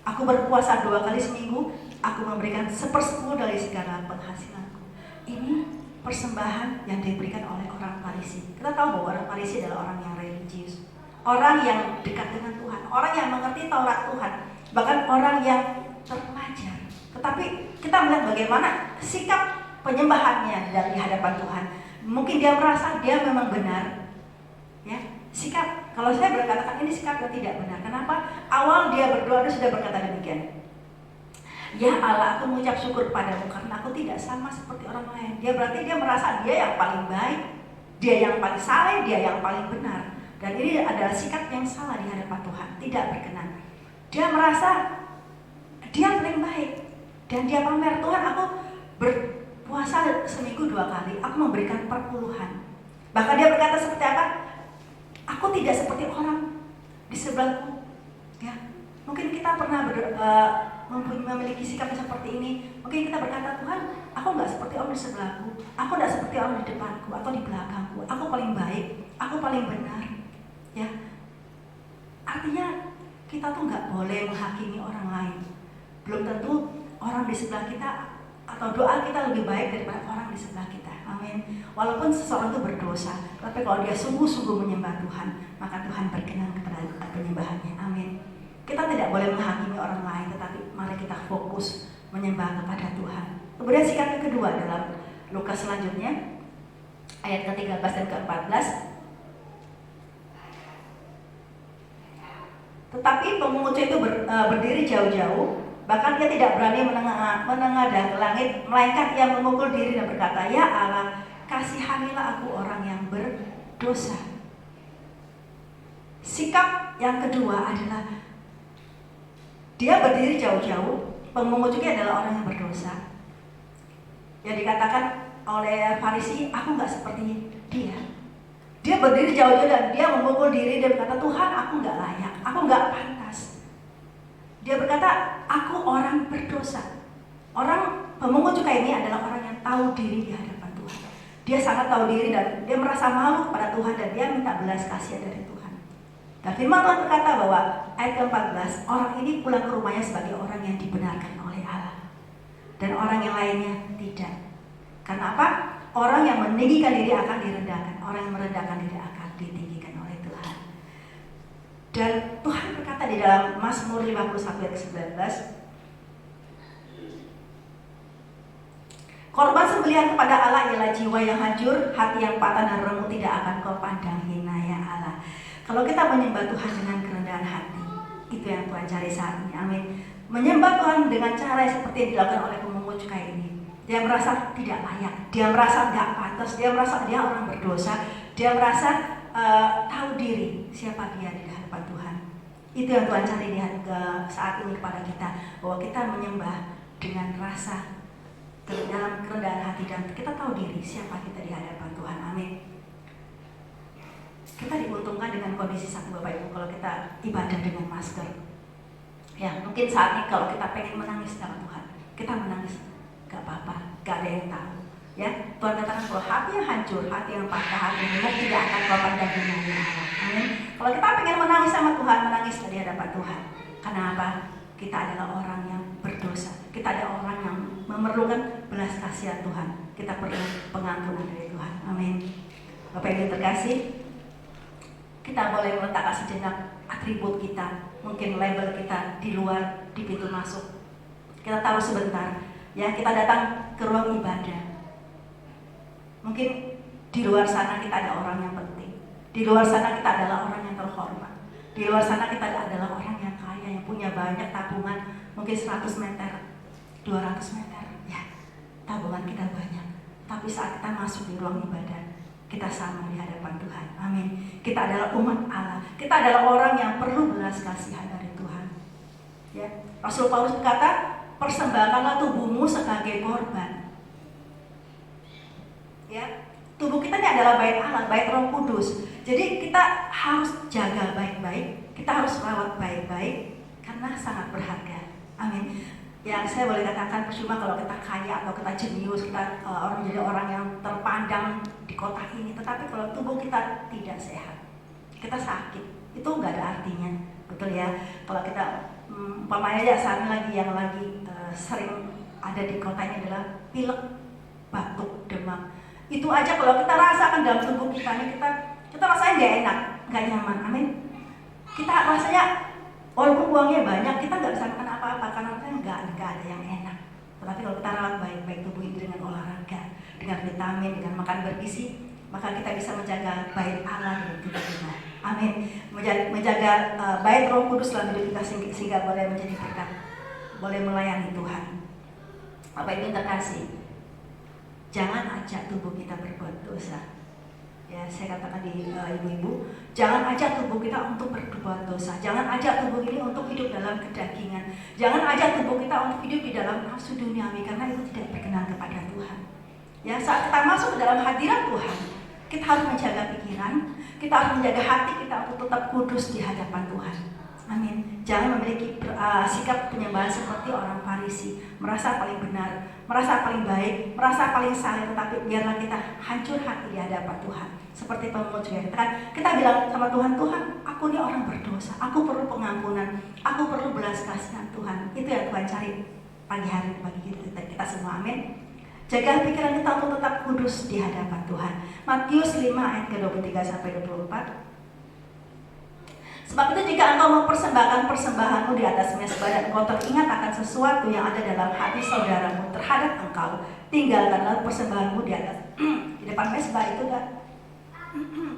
Speaker 3: Aku berpuasa 2 kali seminggu, aku memberikan 1/10 dari segala penghasilanku. Ini persembahan yang diberikan oleh orang Farisi. Kita tahu bahwa orang Farisi adalah orang yang religius, orang yang dekat dengan Tuhan, orang yang mengerti Taurat Tuhan. bahkan orang yang terpelajar. Tetapi kita melihat bagaimana sikap penyembahannya dari hadapan Tuhan. Mungkin dia merasa dia memang benar, ya. Sikap, kalau saya berkatakan ini sikap yang tidak benar. Kenapa? Awal dia berdoa dia sudah berkata demikian. Ya Allah, aku mengucap syukur padamu karena aku tidak sama seperti orang lain. Dia berarti dia merasa dia yang paling baik, dia yang paling saleh, dia yang paling benar. Dan ini adalah sikap yang salah di hadapan Tuhan, tidak berkenan. Dia merasa dia paling baik dan dia pamer, Tuhan aku berpuasa seminggu 2 kali, aku memberikan perpuluhan. Bahkan dia berkata seperti apa? Aku tidak seperti orang di sebelahku. Ya, mungkin kita pernah memiliki sikap seperti ini. Mungkin kita berkata, Tuhan, aku nggak seperti orang di sebelahku, aku nggak seperti orang di depanku atau di belakangku. Aku paling baik, aku paling benar. Ya, artinya kita tuh nggak boleh menghakimi orang lain. Belum tentu orang di sebelah kita atau doa kita lebih baik daripada orang di sebelah kita. Amin. Walaupun seseorang itu berdosa, tapi kalau dia sungguh-sungguh menyembah Tuhan, maka Tuhan berkenan kepada penyembahannya. Amin. Kita tidak boleh menghakimi orang lain, tetapi mari kita fokus menyembah kepada Tuhan. Kemudian sikap yang kedua dalam Lukas selanjutnya, ayat ke-13 dan ke-14. Tetapi pemungut itu berdiri jauh-jauh, bahkan dia tidak berani menengadah ke langit, melainkan ia memukul diri dan berkata, Ya Allah, kasihanilah aku orang yang berdosa. Sikap yang kedua adalah dia berdiri jauh-jauh, pemungut juga adalah orang yang berdosa. Yang dikatakan oleh Farisi, aku nggak seperti dia. Dia berdiri jauh-jauh dan dia memukul diri dan berkata, Tuhan, aku nggak layak, aku nggak pantas. Dia berkata, aku orang berdosa. Orang pemungut cukai ini adalah orang yang tahu diri di hadapan Tuhan. Dia sangat tahu diri dan dia merasa malu kepada Tuhan dan dia minta belas kasihan dari Tuhan. Dan firman Tuhan berkata bahwa ayat ke-14, orang ini pulang ke rumahnya sebagai orang yang dibenarkan oleh Allah. Dan orang yang lainnya tidak. Karena apa? Orang yang meninggikan diri akan direndahkan. Orang yang merendahkan diri akan ditinggikan oleh Tuhan. Dan Tuhan berkata di dalam Mazmur 51 ayat 19, korban sembelihan kepada Allah ialah jiwa yang hancur, hati yang patah dan remuk tidak akan kau pandang hina ya Allah. Kalau kita menyembah Tuhan dengan kerendahan hati, itu yang Tuhan cari saat ini. Amin. Menyembah Tuhan dengan cara seperti yang dilakukan oleh pemungut cukai ini. Dia merasa tidak layak, dia merasa tidak pantas, dia merasa dia orang berdosa, dia merasa tahu diri siapa dia di hadapan Tuhan. Itu yang Tuhan cari di saat ini kepada kita, bahwa kita menyembah dengan rasa dalam kerendahan hati dan kita tahu diri siapa kita di hadapan Tuhan. Amin. Kita diuntungkan dengan kondisi satu Bapak Ibu kalau kita ibadah dengan masker. Ya, mungkin saat ini kalau kita pengen menangis dalam Tuhan, kita menangis, gak apa-apa, gak ada yang tahu. Ya, Tuhan katakan kalau hati yang hancur, hati yang patah, hati yang remuk tidak akan kau pandang hina ya Allah. Amin. Kalau kita pengen menangis sama Tuhan, menangis di hadapan Tuhan. Karena apa? Kita adalah orang yang berdosa. Kita adalah orang yang memerlukan belas kasihan Tuhan. Kita perlu pengampunan dari Tuhan. Amin. Bapak Ibu terkasih, kita boleh meletakkan sejenak atribut kita, mungkin label kita di luar, di pintu masuk. Kita taruh sebentar, ya, kita datang ke ruang ibadah. Mungkin di luar sana kita ada orang yang penting. Di luar sana kita adalah orang yang terhormat. Di luar sana kita adalah orang yang kaya, yang punya banyak tabungan, mungkin 100 meter, 200 meter, ya, tabungan kita banyak. Tapi saat kita masuk di ruang ibadah, kita sama di hadapan Tuhan. Amin. Kita adalah umat Allah. Kita adalah orang yang perlu belas kasihan dari Tuhan. Ya, Rasul Paulus berkata, persembahkanlah tubuhmu sebagai korban. Ya, tubuh kita ini adalah bait Allah, bait Roh Kudus. Jadi kita harus jaga baik-baik, kita harus rawat baik-baik karena sangat berharga. Amin. Yang saya boleh katakan, percuma kalau kita kaya atau kita jenius, kita menjadi orang yang terpandang di kota ini, tetapi kalau tubuh kita tidak sehat, kita sakit, itu nggak ada artinya, betul ya? Kalau kita umpamanya ya saat ini lagi yang lagi sering ada di kota ini adalah pilek, batuk, demam. Itu aja kalau kita rasakan dalam tubuh kita ini, kita rasanya nggak enak, nggak nyaman. Amin. Kita rasanya Walaupun uangnya banyak, kita nggak bisa makan apa-apa karena kita nggak ada yang enak. Tetapi kalau kita rawat baik-baik tubuh ini dengan olahraga, dengan vitamin, dengan makan bergizi, maka kita bisa menjaga bait Allah dalam tubuh kita. Amin. Menjaga bait Roh Kudus dalam hidup kita sehingga boleh menjadi berkat, boleh melayani Tuhan. Bapak Ibu yang terkasih, jangan ajak tubuh kita berbuat dosa. Ya, saya katakan di ibu-ibu, jangan ajak tubuh kita untuk berbuat dosa. Jangan ajak tubuh ini untuk hidup dalam kedagingan. Jangan ajak tubuh kita untuk hidup di dalam nafsu duniawi, karena itu tidak berkenan kepada Tuhan. Ya, saat kita masuk ke dalam hadirat Tuhan, kita harus menjaga pikiran, kita harus menjaga hati kita untuk tetap kudus di hadapan Tuhan. Amin. Jangan memiliki sikap penyembahan seperti orang Farisi, merasa paling benar, merasa paling baik, merasa paling saleh, tetapi biarlah kita hancur hati di hadapan Tuhan. Seperti pemungut juga kita bilang sama Tuhan, Tuhan, aku ini orang berdosa, aku perlu pengampunan, aku perlu belas kasihan Tuhan. Itu yang Tuhan cari pagi hari bagi kita semua. Amin. Jaga pikiran kita untuk tetap kudus di hadapan Tuhan. Matius 5 ayat ke-23 sampai 24. Sebab itu jika engkau mempersembahkan persembahanmu di atas mezbah dan engkau teringat akan sesuatu yang ada dalam hati saudaramu terhadap engkau, tinggalkanlah persembahanmu di atas di depan mezbah itu kan.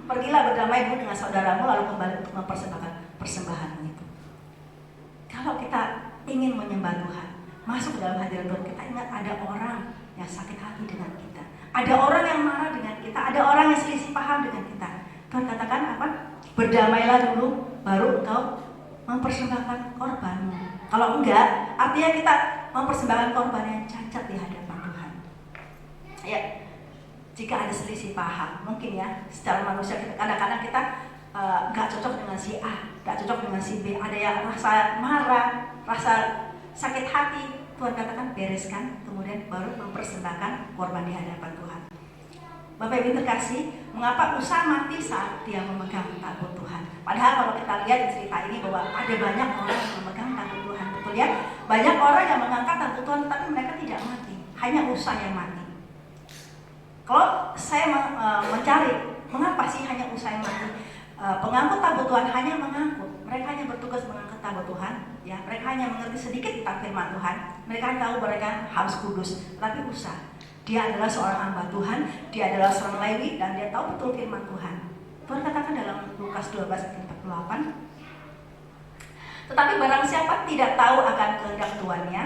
Speaker 3: Pergilah berdamai dengan saudaramu lalu kembali untuk mempersembahkan persembahanmu itu. Kalau kita ingin menyembah Tuhan, masuk ke dalam hadirat Tuhan, kita ingat ada orang yang sakit hati dengan kita, ada orang yang marah dengan kita, ada orang yang selisih paham dengan kita. Tuhan katakan apa? Berdamailah dulu, baru engkau mempersembahkan korbanmu. Kalau enggak, artinya kita mempersembahkan korban yang cacat di hadapan Tuhan. Ya, jika ada selisih paham, mungkin ya, secara manusia kita kadang-kadang kita enggak cocok dengan si A, enggak cocok dengan si B, ada yang rasa marah, rasa sakit hati. Tuhan katakan bereskan, kemudian baru mempersembahkan korban di hadapan Tuhan. Bapak Ibu terkasih, mengapa Usa mati saat dia memegang tabut Tuhan? Padahal kalau kita lihat di cerita ini bahwa ada banyak orang yang memegang tabut Tuhan, betul ya? Banyak orang yang mengangkat tabut Tuhan, tapi mereka tidak mati. Hanya Usa yang mati. Kalau saya mencari, mengapa sih hanya Usa yang mati? Pengangkut tabut Tuhan hanya mengangkut. Mereka hanya bertugas mengangkat tabut Tuhan. Ya, mereka hanya mengerti sedikit tentang firman Tuhan. Mereka tahu mereka harus kudus. Tetapi Usa, dia adalah seorang hamba Tuhan, dia adalah seorang Lewi, dan dia tahu betul firman Tuhan. Tuhan katakan dalam Lukas 12:48, tetapi barang siapa tidak tahu akan kehendak tuannya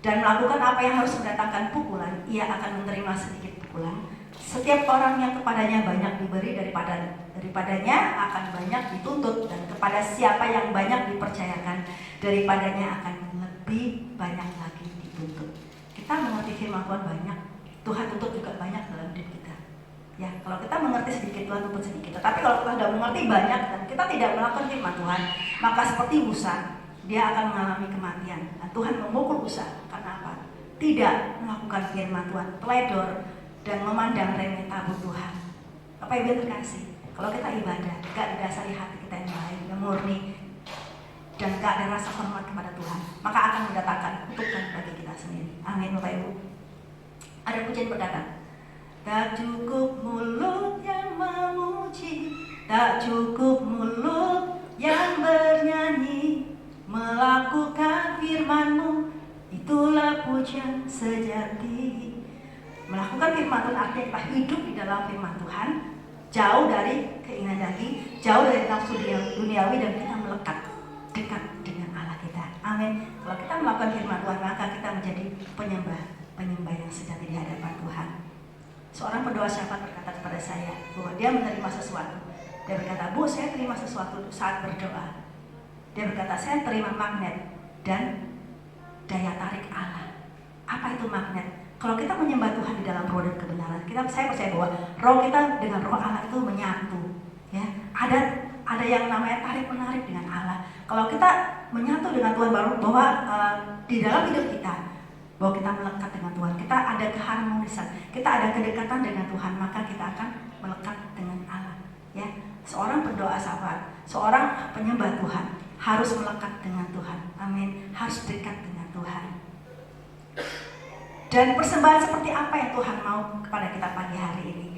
Speaker 3: dan melakukan apa yang harus mendatangkan pukulan, ia akan menerima sedikit pukulan. Setiap orang yang kepadanya banyak diberi daripadanya akan banyak dituntut, dan kepada siapa yang banyak dipercayakan daripadanya akan lebih banyak lagi dituntut. Kita mengerti firman Tuhan banyak, Tuhan tuntut juga banyak dalam hidup kita. Ya, kalau kita mengerti sedikit, Tuhan tuntut sedikit. Tapi kalau kita sudah mengerti banyak dan kita tidak melakukan firman Tuhan, maka seperti Usa, dia akan mengalami kematian. Dan Tuhan memukul Usa karena apa? Tidak melakukan firman Tuhan, teledor dan memandang remeh tabut Tuhan. Bapak Ibu terkasih, kalau kita ibadah, gak didasari hati kita yang baik, yang murni, dan gak ada rasa hormat kepada Tuhan, maka akan mendatangkan kutukan bagi kita sendiri. Amin Bapak Ibu. Ada pujian berkata, tak cukup mulut yang memuji, tak cukup mulut yang bernyanyi, melakukan firman-Mu, itulah pujian sejati. Melakukan firman Tuhan artinya kita hidup di dalam firman Tuhan, jauh dari keinginan daging, jauh dari nafsu duniawi, dan kita melekat dekat dengan Allah kita. Amin. Kalau kita melakukan firman Tuhan, maka kita menjadi penyembah yang sejati di hadapan Tuhan. Seorang pendoa syafaat berkata kepada saya bahwa dia menerima sesuatu. Dia berkata, Bu, saya terima sesuatu saat berdoa. Dia berkata, saya terima magnet dan daya tarik Allah. Apa itu magnet? Kalau kita menyembah Tuhan di dalam roh dan kebenaran, saya percaya bahwa roh kita dengan roh Allah itu menyatu. Ya, ada yang namanya tarik menarik dengan Allah. Kalau kita menyatu dengan Tuhan, baru bahwa di dalam hidup kita, bahwa kita melekat dengan Tuhan, kita ada keharmonisan, kita ada kedekatan dengan Tuhan, maka kita akan melekat dengan Allah. Ya, seorang pendoa syafaat, seorang penyembah Tuhan harus melekat dengan Tuhan. Amin. Harus dekat dengan Tuhan. Dan persembahan seperti apa yang Tuhan mau kepada kita pagi hari ini?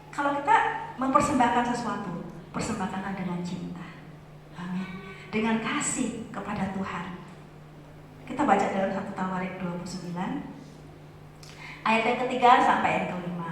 Speaker 3: Kalau kita mempersembahkan sesuatu, persembahkanlah dengan cinta. Amin. Dengan kasih kepada Tuhan. Kita baca dalam 1 Tawarik 29 ayat yang ketiga sampai yang kelima.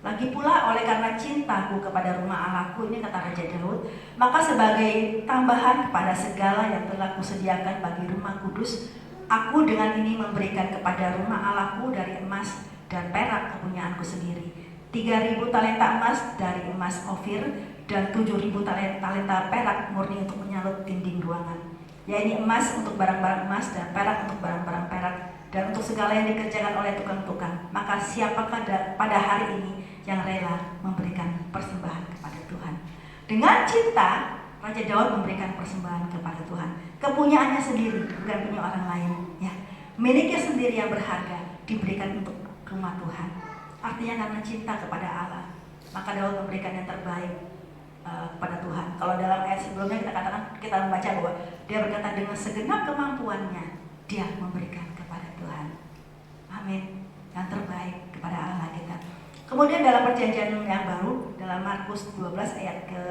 Speaker 3: Lagi pula oleh karena cintaku kepada rumah Allahku, ini kata Raja Daud, maka sebagai tambahan kepada segala yang telah kusediakan bagi rumah kudus, aku dengan ini memberikan kepada rumah Allahku dari emas dan perak kepunyaanku sendiri 3.000 talenta emas dari emas Ofir dan 7.000 talenta perak murni untuk menyalut dinding ruangan, yaitu emas untuk barang-barang emas dan perak untuk barang-barang perak, dan untuk segala yang dikerjakan oleh tukang-tukang. Maka siapakah pada hari ini yang rela memberikan persembahan kepada Tuhan? Dengan cinta, Raja Daud memberikan persembahan kepada Tuhan. Kepunyaannya sendiri, bukan punya orang lain, ya. Miliknya sendiri yang berharga diberikan untuk rumah Tuhan. Artinya karena cinta kepada Allah, maka Daud memberikan yang terbaik kepada Tuhan. Kalau dalam ayat sebelumnya kita membaca bahwa dia berkata dengan segenap kemampuannya dia memberikan kepada Tuhan. Amin. Yang terbaik kepada Allah kita. Kemudian dalam perjanjian yang baru dalam Markus 12 ayat ke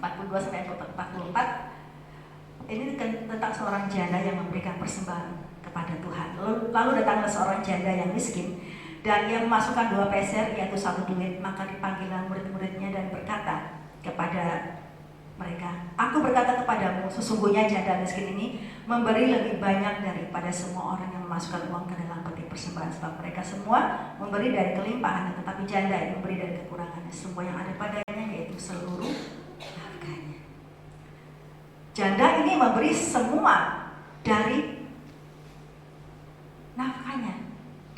Speaker 3: 42 sampai 44, ini tentang seorang janda yang memberikan persembahan kepada Tuhan. Lalu datanglah seorang janda yang miskin dan ia memasukkan 2 peser yaitu 1 duit. Maka dipanggillah murid-muridnya dan berkata kepada mereka, aku berkata kepadamu, sesungguhnya janda miskin ini memberi lebih banyak daripada semua orang yang memasukkan uang ke dalam peti persembahan, sebab mereka semua memberi dari kelimpahannya, tetapi janda yang memberi dari kekurangannya semua yang ada padanya, yaitu seluruh nafkahnya. Janda ini memberi semua dari nafkahnya.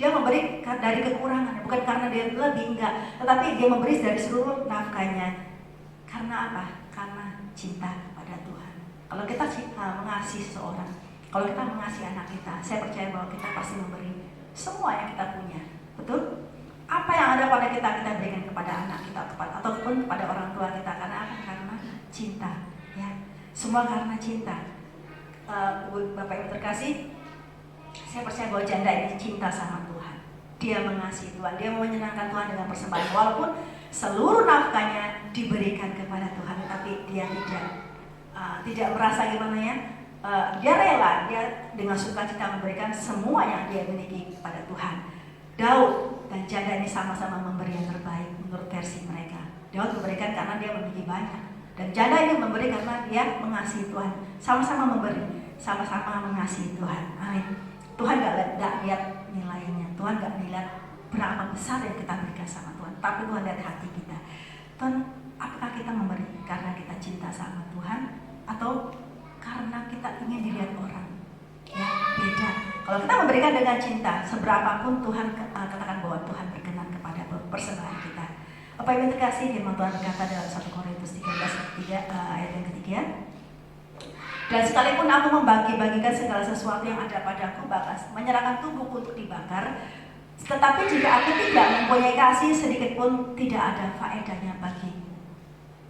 Speaker 3: Dia memberi dari kekurangan, bukan karena dia lebih, enggak, tetapi dia memberi dari seluruh nafkahnya. Karena apa? Karena cinta kepada Tuhan. Kalau kita mengasihi seseorang, kalau kita mengasihi anak kita, saya percaya bahwa kita pasti memberi semua yang kita punya. Betul? Apa yang ada pada kita berikan kepada anak kita ataupun kepada orang tua kita. Karena apa? Karena cinta, ya. Semua karena cinta. Bapak Ibu terkasih, saya percaya bahwa janda ini cinta sama Tuhan. Dia mengasihi Tuhan, dia mau menyenangkan Tuhan dengan persembahan. Walaupun seluruh nafkahnya diberikan kepada Tuhan, tapi dia tidak merasa gimana ya. Dia rela, dia dengan sukacita memberikan semua yang dia miliki kepada Tuhan. Daud dan janda ini sama-sama memberi yang terbaik menurut versi mereka. Daud memberikan karena dia memiliki banyak, dan janda ini memberi karena dia mengasihi Tuhan. Sama-sama memberi, sama-sama mengasihi Tuhan. Amin. Tuhan gak lihat nilainya, Tuhan gak lihat berapa besar yang kita berikan sama Tuhan, tapi Tuhan lihat hati kita. Tuhan, apakah kita memberi karena kita cinta sama Tuhan atau karena kita ingin dilihat orang? Ya, beda. Kalau kita memberikan dengan cinta, seberapapun Tuhan katakan bahwa Tuhan berkenan kepada persembahan kita. Apa yang terkasih, firman Tuhan berkata dalam 1 Korintus 13 ayat yang ketiga, dan sekalipun aku membagi-bagikan segala sesuatu yang ada padaku, bahkan menyerahkan tubuhku untuk dibakar, tetapi jika aku tidak mempunyai kasih, sedikit pun tidak ada faedahnya bagiku.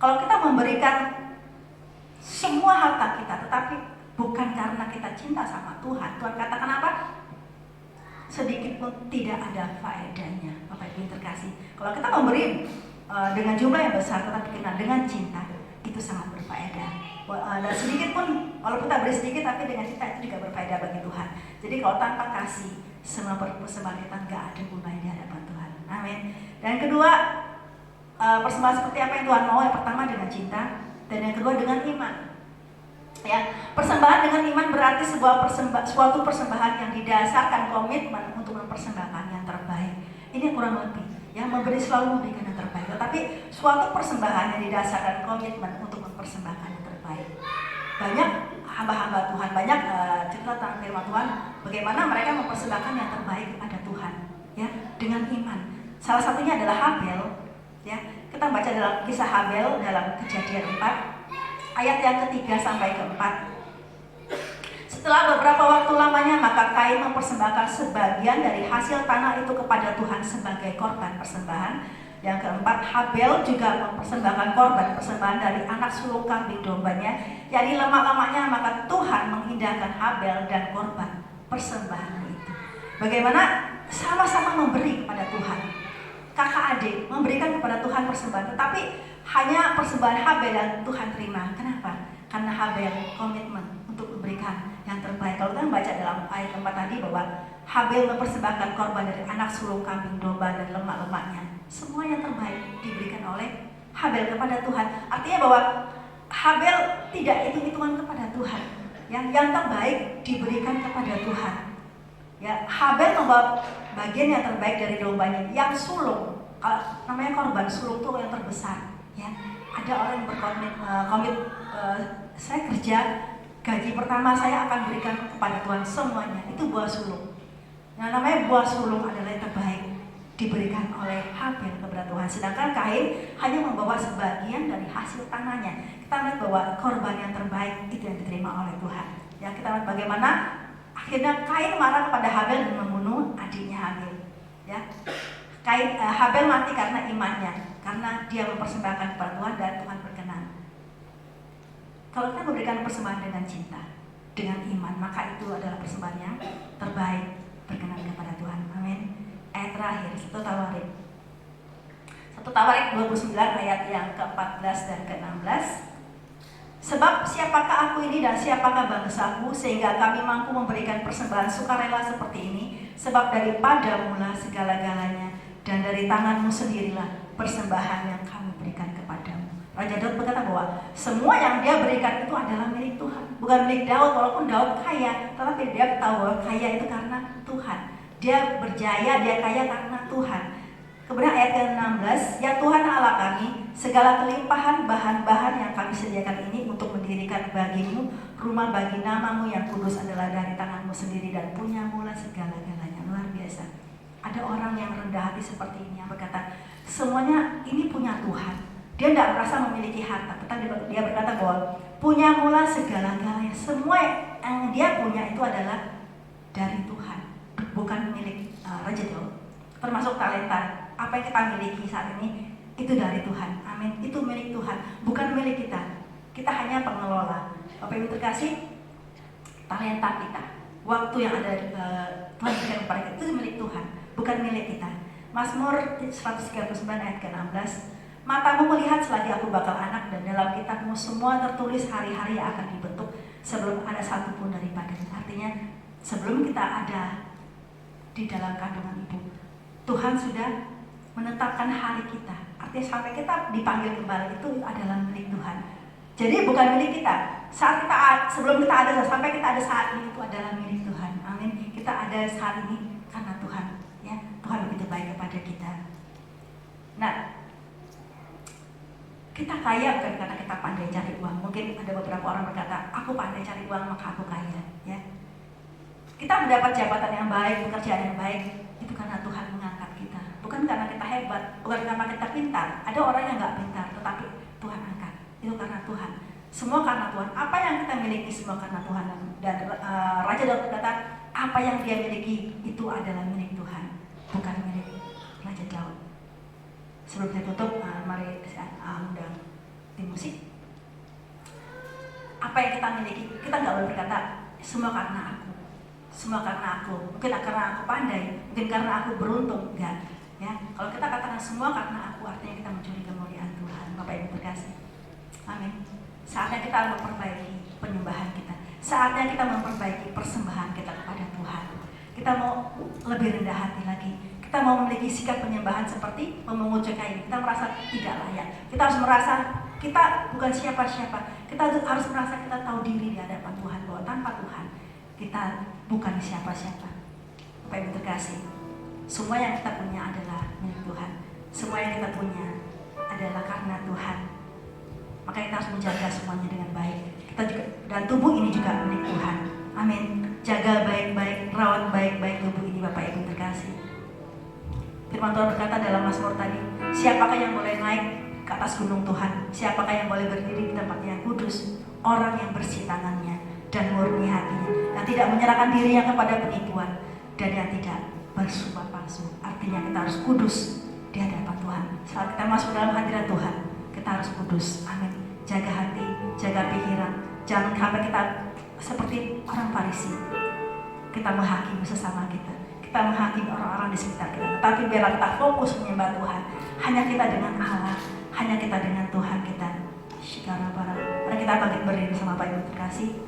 Speaker 3: Kalau kita memberikan semua harta kita, tetapi bukan karena kita cinta sama Tuhan, Tuhan katakan apa? Sedikit pun tidak ada faedahnya. Bapak Ibu terkasih, kalau kita memberi dengan jumlah yang besar, tetapi dengan cinta, itu sangat berfaedah. Dan sedikit pun, walaupun kita beri sedikit, tapi dengan cinta itu juga berfaedah bagi Tuhan. Jadi kalau tanpa kasih, semua persembahan kita nggak ada gunanya di hadapan Tuhan. Amin. Dan kedua, persembahan seperti apa yang Tuhan mau? Yang pertama dengan cinta, dan yang kedua dengan iman. Ya, persembahan dengan iman berarti suatu persembahan yang didasarkan komitmen untuk mempersembahkan yang terbaik. Ini kurang lebih, ya, memberi selalu memberikan yang terbaik. Tetapi suatu persembahan yang didasarkan komitmen untuk mempersembahkan yang terbaik. Banyak hamba-hamba Tuhan, banyak cerita tentang firman Tuhan, bagaimana mereka mempersembahkan yang terbaik kepada Tuhan, ya, dengan iman. Salah satunya adalah Habel, ya. Kita baca dalam kisah Habel dalam Kejadian 4 ayat yang ketiga sampai keempat. Setelah beberapa waktu lamanya, maka Kain mempersembahkan sebagian dari hasil tanah itu kepada Tuhan sebagai korban persembahan. Yang keempat, Habel juga mempersembahkan korban persembahan dari anak sulung kambing dombanya, yakni lemak-lemaknya. Maka Tuhan mengindahkan Habel dan korban persembahan itu. Bagaimana sama-sama memberi kepada Tuhan. Kakak adik memberikan kepada Tuhan persembahan, tetapi hanya persembahan Habel yang Tuhan terima. Kenapa? karena Habel komitmen untuk memberikan yang terbaik. Kalau kita baca dalam ayat keempat tadi bahwa Habel mempersembahkan korban dari anak sulung kambing, domba, dan lemak-lemaknya. Semua yang terbaik diberikan oleh Habel kepada Tuhan. Artinya bahwa Habel tidak hitung-hitungan kepada Tuhan. Yang terbaik diberikan kepada Tuhan. Ya, Habel membawa bagian yang terbaik dari dombanya, yang sulung. Kalau namanya korban sulung itu yang terbesar. Ya, ada orang yang berkomit, saya kerja, gaji pertama saya akan berikan kepada Tuhan semuanya. Itu buah sulung. Yang namanya buah sulung adalah yang terbaik diberikan oleh Habel kepada Tuhan. Sedangkan Kain hanya membawa sebagian dari hasil tanahnya. Kita lihat bahwa korban yang terbaik itu yang diterima oleh Tuhan. Ya, kita lihat bagaimana akhirnya Kain marah kepada Habel dan membunuh adiknya Habel. Ya, Habel mati karena imannya, karena dia mempersembahkan kepada Tuhan dan Tuhan berkenan. Kalau kita memberikan persembahan dengan cinta, dengan iman, maka itu adalah persembahan yang terbaik, berkenan kepada Tuhan. Amin. Ayat terakhir, 1 Tawarik 29 ayat yang ke-14 dan ke-16. Sebab siapakah aku ini dan siapakah bangsaku, sehingga kami mampu memberikan persembahan sukarela seperti ini? Sebab daripadamulah segala-galanya, dan dari tanganmu sendirilah persembahan yang kami berikan kepadamu. Raja Daud berkata bahwa semua yang dia berikan itu adalah milik Tuhan, bukan milik Daud. Walaupun Daud kaya, tetapi dia tahu bahwa kaya itu karena Tuhan. Dia berjaya, dia kaya karena Tuhan. Kemudian ayat ke-16, ya Tuhan Allah kami, segala kelimpahan bahan-bahan yang kami sediakan ini untuk mendirikan bagimu rumah bagi namamu yang kudus adalah dari tanganmu sendiri, dan punyamulah segala-galanya. Luar biasa. Ada orang yang rendah hati seperti ini yang berkata, semuanya ini punya Tuhan. Dia tidak merasa memiliki harta, tetapi dia berkata bahwa punyamulah segala-galanya. Semua yang dia punya itu adalah dari Tuhan, bukan milik Raja Daud. Termasuk talenta, apa yang kita miliki saat ini itu dari Tuhan. Amin. Itu milik Tuhan, bukan milik kita. Kita hanya pengelola. Bapak Ibu terkasih, talenta kita, waktu yang ada Tuhan berikan kepada kita itu milik Tuhan, bukan milik kita. Mazmur 139 ayat ke-16. Matamu melihat selagi aku bakal anak, dan dalam kitabmu semua tertulis hari-hari yang akan dibentuk sebelum ada satupun daripadanya. Artinya sebelum kita ada di dalam kandungan ibu, Tuhan sudah menetapkan hari kita. Artinya sampai kita dipanggil kembali itu adalah milik Tuhan. Jadi bukan milik kita. Sebelum kita ada, sampai kita ada saat ini itu adalah milik Tuhan. Amin. Kita ada saat ini karena Tuhan. Ya, Tuhan begitu baik kepada kita. Nah, kita kaya bukan karena kita pandai cari uang. Mungkin ada beberapa orang berkata, aku pandai cari uang maka aku kaya. Ya, kita mendapat jabatan yang baik, pekerjaan yang baik, itu karena Tuhan mengangkat kita. Bukan karena kita hebat, bukan karena kita pintar. Ada orang yang nggak pintar, tetapi Tuhan angkat. Itu karena Tuhan. Semua karena Tuhan. Apa yang kita miliki semua karena Tuhan. Dan Raja Daud berkata, apa yang dia miliki itu adalah milik Tuhan, bukan milik Raja Daud. Sebelum saya tutup, mari saya undang tim musik. Apa yang kita miliki, kita nggak boleh berkata semua karena aku, semua karena aku, mungkin karena aku pandai, mungkin karena aku beruntung. Enggak, ya. Kalau kita katakan semua karena aku, artinya kita mencuri kemuliaan Tuhan. Bapak Ibu terkasih, amin. Saatnya kita memperbaiki penyembahan kita, saatnya kita memperbaiki persembahan kita kepada Tuhan. Kita mau lebih rendah hati lagi. Kita mau memiliki sikap penyembahan seperti memungut Kain. Kita merasa tidak layak. Kita harus merasa kita bukan siapa-siapa. Kita harus merasa kita tahu diri di hadapan Tuhan, bahwa tanpa Tuhan kita bukan siapa-siapa. Bapak Ibu terkasih, semua yang kita punya adalah milik Tuhan. Semua yang kita punya adalah karena Tuhan. Maka kita harus menjaga semuanya dengan baik. Kita juga, dan tubuh ini juga milik Tuhan. Amin. Jaga baik-baik, rawat baik-baik tubuh ini, Bapak Ibu terkasih. Firman Tuhan berkata dalam Mazmur tadi, siapakah yang boleh naik ke atas gunung Tuhan? Siapakah yang boleh berdiri di tempat yang kudus? Orang yang bersih tangannya dan murni hatinya, yang tidak menyerahkan dirinya kepada penipuan, dan yang tidak bersumpah palsu. Artinya kita harus kudus di hadapan Tuhan. Saat kita masuk dalam hadirat Tuhan, kita harus kudus. Amin. Jaga hati, jaga pikiran. Jangan sampai kita seperti orang Farisi. Kita menghakimi sesama kita. Kita menghakimi orang-orang di sekitar kita. Tetapi biarlah kita fokus menyembah Tuhan. Hanya kita dengan Allah, hanya kita dengan Tuhan kita. Shikara bara. Mari kita bangkit berdiri bersama Bapak Ibu terkasih.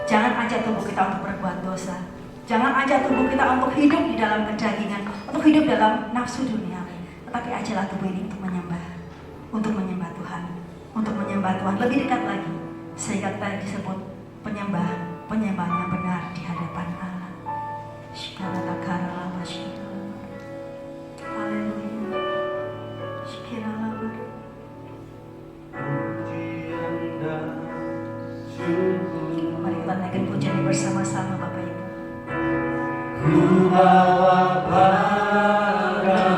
Speaker 3: Jangan ajak tubuh kita untuk berbuat dosa. Jangan ajak tubuh kita untuk hidup di dalam kedagingan, untuk hidup dalam nafsu dunia. Tetapi ajalah tubuh ini untuk menyembah Tuhan, untuk menyembah Tuhan lebih dekat lagi, sehingga kita disebut penyembah yang benar di hadapan Allah. Haleluya. Mari kita naikkan pujian ini bersama-sama Bapak Ibu.
Speaker 1: Ku bawa padamu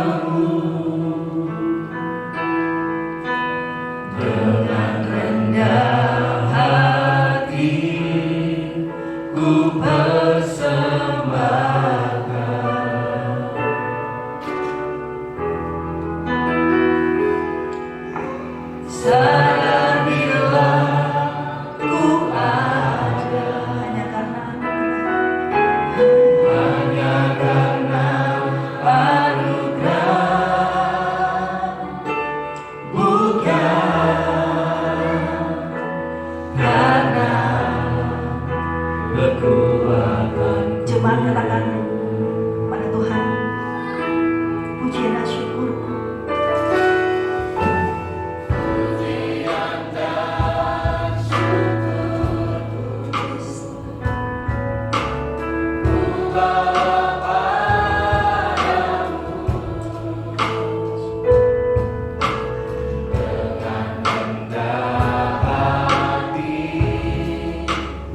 Speaker 1: dengan rendah hati, ku persembahkan sadar bila ku ada hanya karena anugerah, bukan karena kekuatan.
Speaker 3: Jemaat katakan pada Tuhan, pujian dan syukurku.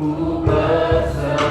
Speaker 1: Ku bersama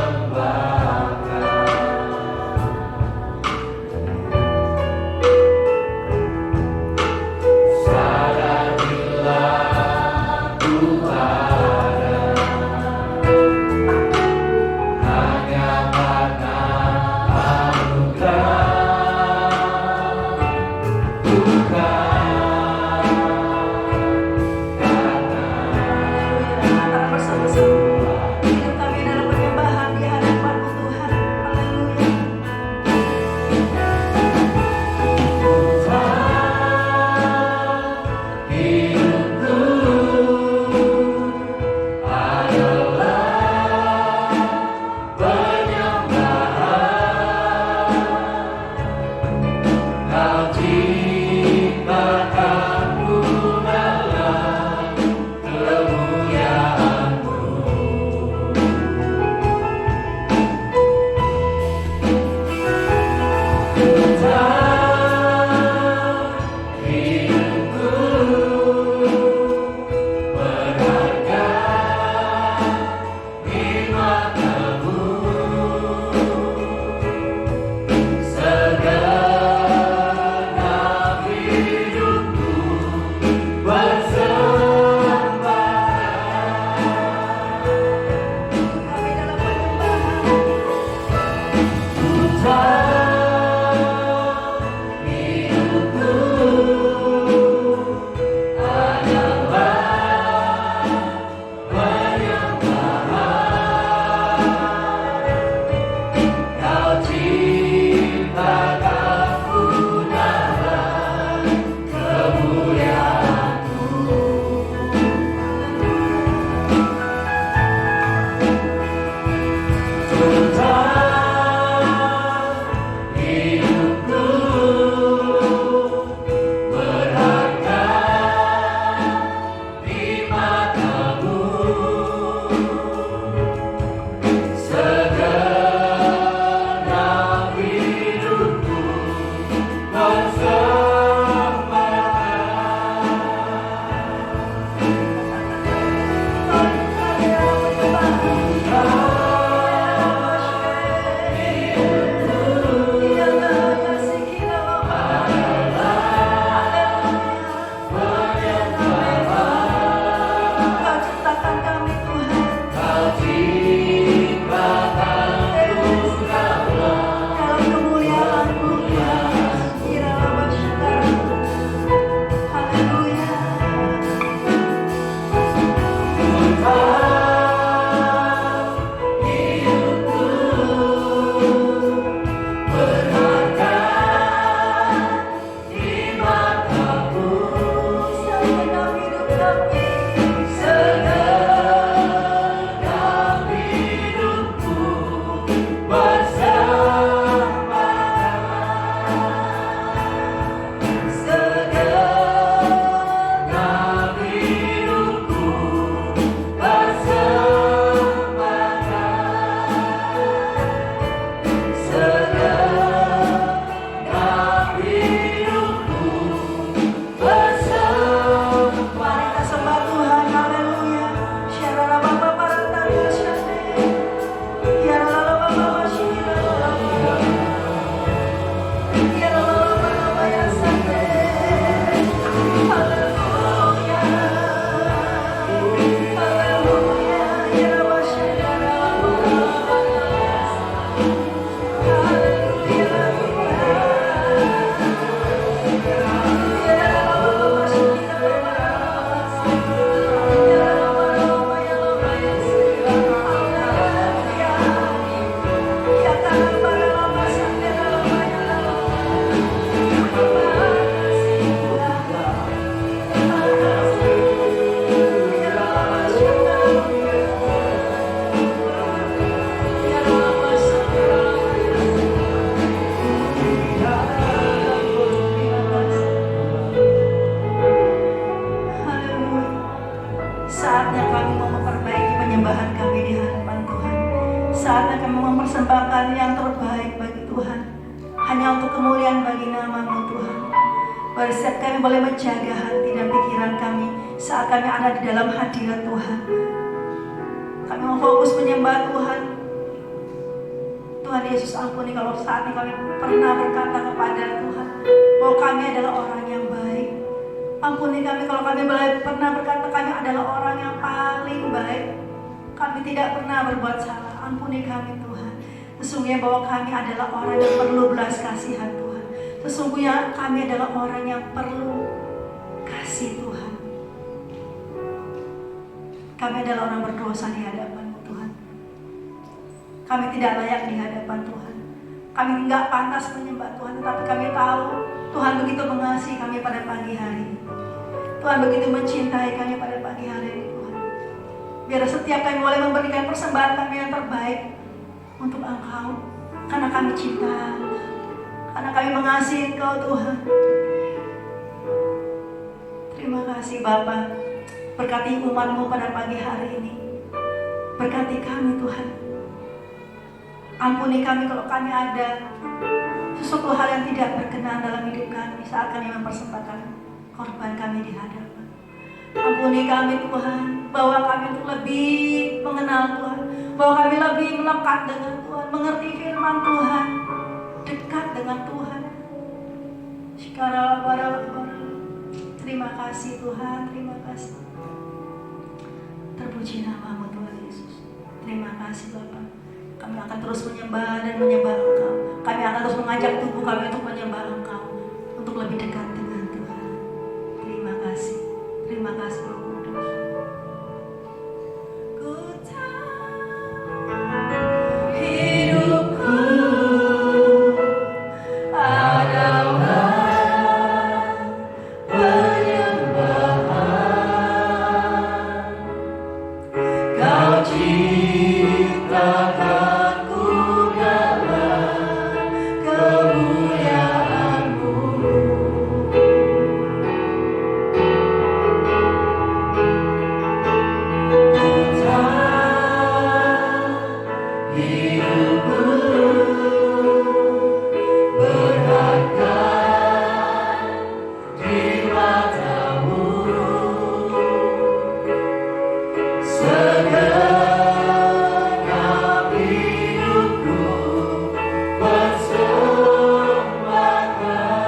Speaker 3: saatnya kami mempersembahkan yang terbaik bagi Tuhan, hanya untuk kemuliaan bagi nama-Mu Tuhan. Pada setiap kami boleh menjaga hati dan pikiran kami saat kami ada di dalam hadirat Tuhan. Kami mau fokus menyembah Tuhan. Tuhan Yesus, ampuni kalau saat ini kami pernah berkata kepada Tuhan bahwa kami adalah orang yang baik. Ampuni kami kalau kami pernah berkata kami adalah orang yang paling baik. Kami tidak pernah berbuat salah. Ampuni kami Tuhan. Sesungguhnya bahwa kami adalah orang yang perlu belas kasihan Tuhan. Sesungguhnya kami adalah orang yang perlu kasih Tuhan. Kami adalah orang berdosa di hadapan-Mu Tuhan. Kami tidak layak di hadapan Tuhan. Kami tidak pantas menyembah Tuhan, tetapi kami tahu Tuhan begitu mengasihi kami pada pagi hari ini. Tuhan begitu mencintai kami pada pagi hari ini Tuhan. Biar setiap kami boleh memberikan persembahan kami yang terbaik untuk Engkau, karena kami cinta, karena kami mengasihi Engkau Tuhan. Terima kasih Bapa. Berkati umat-Mu pada pagi hari ini. Berkati kami Tuhan. Ampuni kami kalau kami ada sesuatu hal yang tidak berkenan dalam hidup kami saat kami mempersembahkan korban kami di hadapan. Ampuni kami Tuhan, bahwa kami untuk lebih mengenal Tuhan, bahwa kami lebih melekat dengan Tuhan, mengerti firman Tuhan, dekat dengan Tuhan. Terima kasih Tuhan, terima kasih. Terpuji nama-Mu Tuhan Yesus. Terima kasih Bapa. Kami akan terus menyembah dan menyembah Engkau. Kami akan terus mengajak tubuh kami untuk menyembah Engkau, untuk lebih dekat dengan Tuhan. Terima kasih. Terima kasih Roh Kudus. Ku tahu hidupku adalah Kau ciptakanku dalam kemuliaan-Mu. Ku tahu hidupku berharga di mata-Mu. Segenap hidupku persembahkan.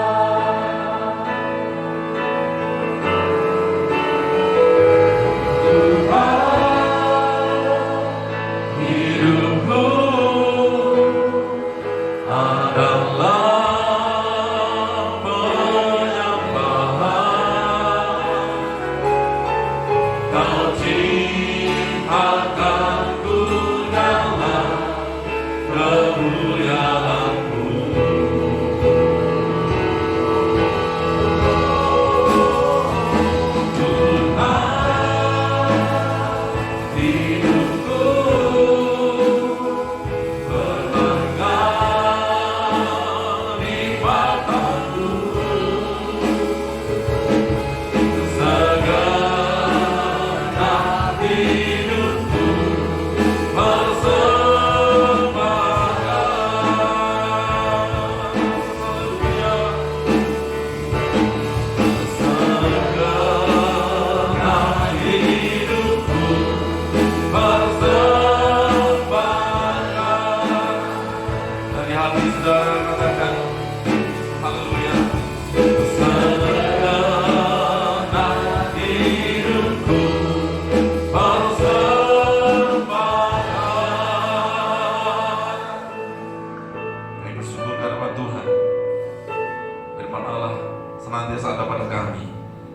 Speaker 3: Tuhan, hidupku adalah penyembahan. Kau ciptakanku dalam kemuliaan-Mu. Tuhan, hidupku berharga di mata-Mu. Segenap hidupku persembahkan. Segenap hidupku persembahkan. Dari hati saudara katakan haleluya. Segenap hidupku persembahkan. Kami bersyukur kehadirat Tuhan. Firman Allah senantiasa ada pada kami,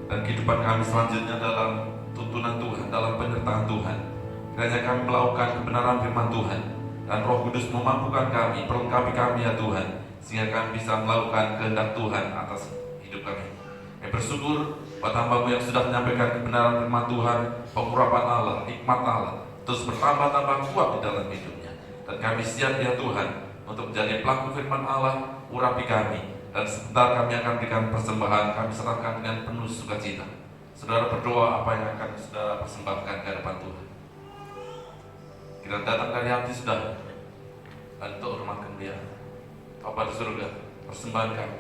Speaker 3: dan kehidupan kami selanjutnya dalam tuntunan Tuhan, dalam penyertaan Tuhan. Kiranya kami melakukan kebenaran firman Tuhan, dan Roh Kudus memampukan kami, perlengkapi kami ya Tuhan, sehingga kami bisa melakukan kehendak Tuhan atas hidup kami. Kami bersyukur buat hamba-Mu yang sudah menyampaikan kebenaran firman Tuhan, pengurapan Allah, hikmat Allah, terus bertambah-tambah kuat di dalam hidupnya. Dan kami siap ya Tuhan untuk menjadi pelaku firman Allah, urapi kami. Dan sebentar kami akan berikan persembahan, kami serahkan dengan penuh sukacita. Saudara berdoa apa yang akan saudara persembahkan ke hadapan Tuhan. Kita datang dari hati sudah
Speaker 4: dan untuk hormat kemuliaan. Bapa di surga, persembahan kami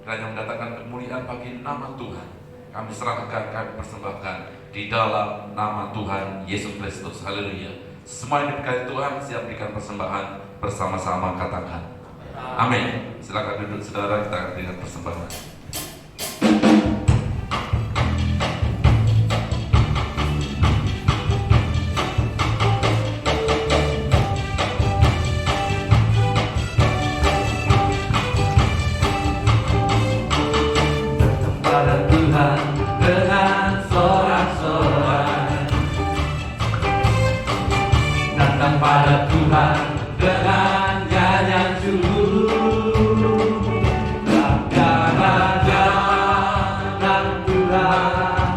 Speaker 4: kiranya mendatangkan kemuliaan bagi nama Tuhan. Kami serahkan, kami persembahkan di dalam nama Tuhan Yesus Kristus. Haleluya. Semua yang diberkati Tuhan siap berikan persembahan bersama-sama, katakan amin. Silakan duduk saudara, kita akan berikan persembahan.
Speaker 1: Pada Tuhan dengan sorak-sorai, datang pada Tuhan dengan nyanyian syukur. Raja-raja dan Tuhan,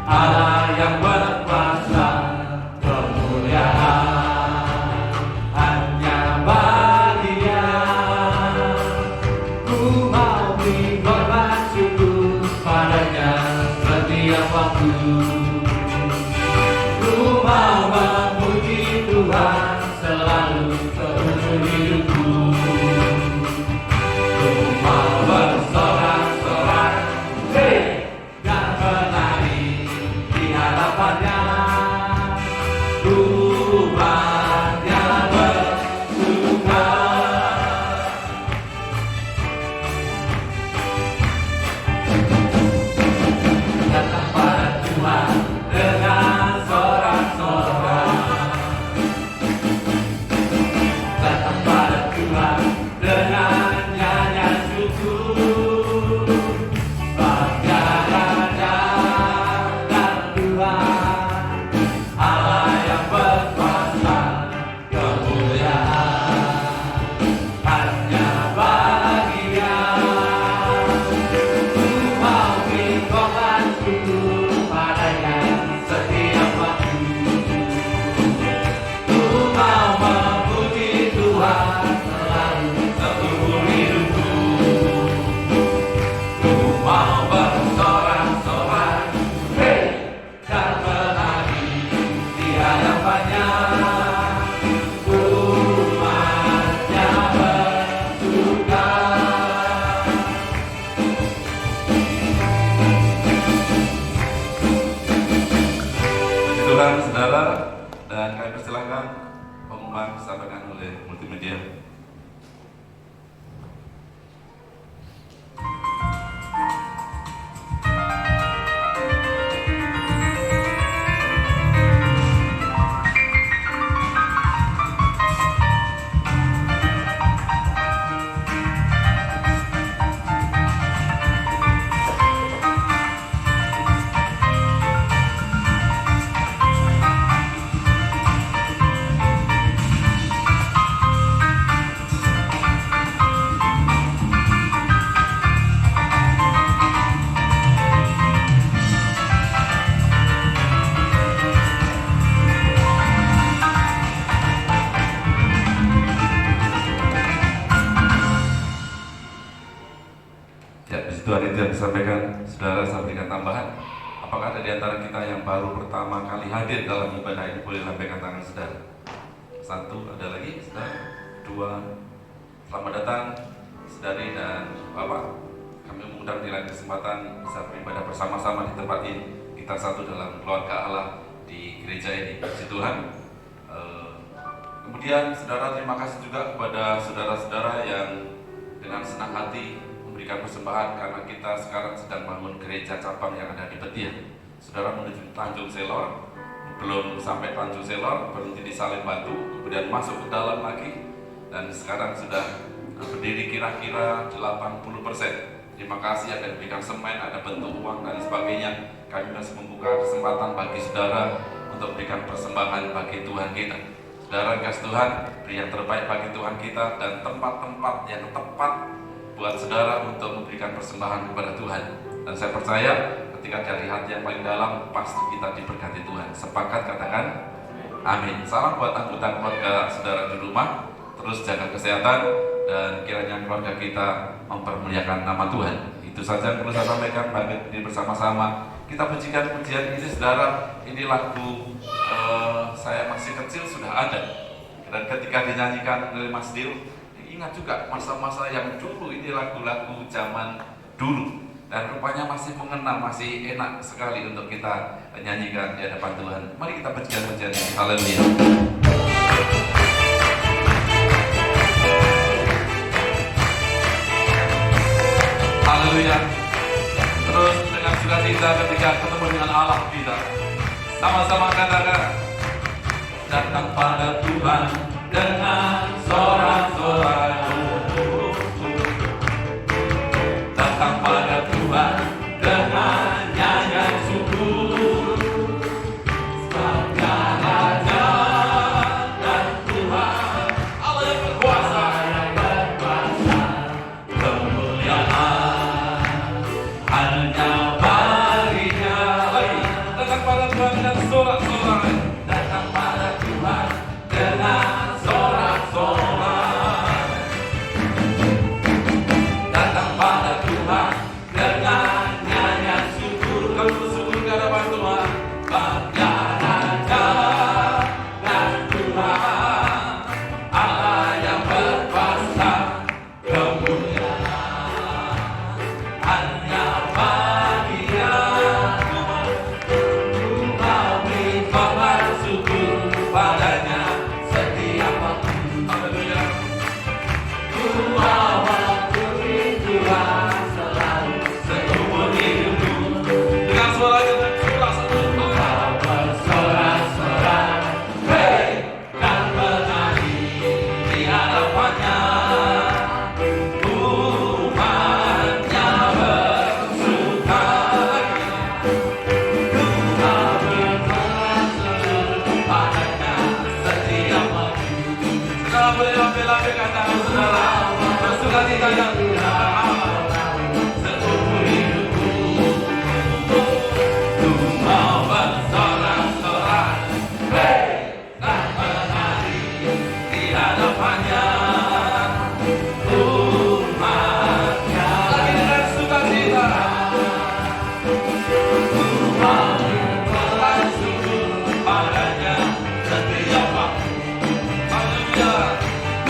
Speaker 1: Allah yang berkuasa, kemuliaan hanya bagi Dia. Ku mau beri korban syukur padanya setiap waktu. Ku mau memuji Tuhan selalu seumur hidupku. Ku mau bersorak-sorak, dan menari di hadapannya. Umatnya bersuka. Datang pada Tuhan dengan sorak-sorai, datang pada Tuhan dengan nyanyian syukur. Raja-raja dan Tuhan, Allah yang berkuasa, kemuliaan hanya bagi Dia. Ku mau beri korban syukur padanya setiap waktu. Ku mau memuji Tuhan selalu seumur hidupku. Ku mau bersorak-sorak, dan menari di hadapannya. Umatnya bersuka.
Speaker 4: Puji Tuhan saudara, dan kami persilakan pengumuman disampaikan oleh multimedia. Ya, puji Tuhan, itu yang disampaikan saudara. Saya berikan tambahan. Apakah ada di antara kita yang baru pertama kali hadir dalam ibadah ini? Boleh lambaikan tangan saudara. Satu, ada lagi saudara. Dua, selamat datang saudari dan bapak. Kami mengundang di lain kesempatan bisa beribadah bersama-sama di tempat ini. Kita satu dalam keluarga Allah di gereja ini. Puji Tuhan. Kemudian saudara, terima kasih juga kepada saudara-saudara yang dengan senang hati memberikan persembahan, karena kita sekarang sedang bangun gereja cabang yang ada di Betian. Saudara menuju Tanjung Selor, belum sampai Tanjung Selor, berhenti di Salim Batu, kemudian masuk ke dalam lagi, dan sekarang sudah berdiri kira-kira 80%. Terima kasih, ada diberikan semen, ada bentuk uang dan sebagainya. Kami masih membuka kesempatan bagi saudara untuk berikan persembahan bagi Tuhan kita. Saudara kasih Tuhan, beri yang terbaik bagi Tuhan kita, dan tempat-tempat yang tepat buat saudara untuk memberikan persembahan kepada Tuhan. Dan saya percaya ketika dari hati yang paling dalam, pasti kita diberkati Tuhan. Sepakat katakan amin. Salam buat anggota keluarga saudara di rumah. Terus jaga kesehatan, dan kiranya keluarga kita mempermuliakan nama Tuhan. Itu saja yang perlu saya sampaikan. Bagi bersama-sama kita pujikan pujian ini saudara. Ini lagu Saya Masih Kecil sudah ada. Dan ketika dinyanyikan oleh Mas Dio, ingat juga masa-masa yang dulu, ini lagu-lagu zaman dulu. Dan rupanya masih mengena, masih enak sekali untuk kita nyanyikan di hadapan Tuhan. Mari kita pujian-pujian ini. Haleluya. Haleluya. Terus dengan sukacita ketika ketemu dengan Allah kita, sama-sama katakan, datang pada Tuhan dengan sorak-sorai. Datang pada Tuhan dengan nyanyian syukur. Sebab Dia Raja dan Tuhan, Allah yang berkuasa, kemuliaan hanya baginya. Datang pada Tuhan dengan sorak-sorai. Datang pada Tuhan dengan sorak-sorai. Datang pada Tuhan dengan nyanyian syukur. Kami bersyukur ke hadapan Tuhan. Bangga Raja dan Tuhan, Allah yang berkuasa, kemuliaan hanya bagi-Nya. Kami bersyukur padanya setiap waktu. Haleluya. Tuhan selalu seumur hidupku. Dengan suara kita bersorak-sorai, hei, dan menyanyi di hadapannya. Umatnya bersuka, Tuhan bersyukur padanya setiap waktu. Saudara boleh lambai-lambai tangan saudara, bersukacita yang seumur hidupku. Tuhan bersorak-sorai, hei, dan menari di hadapannya. Umatnya lagi dengan sukacita. Tuhan bersyukur padanya setiap waktu. Haleluya.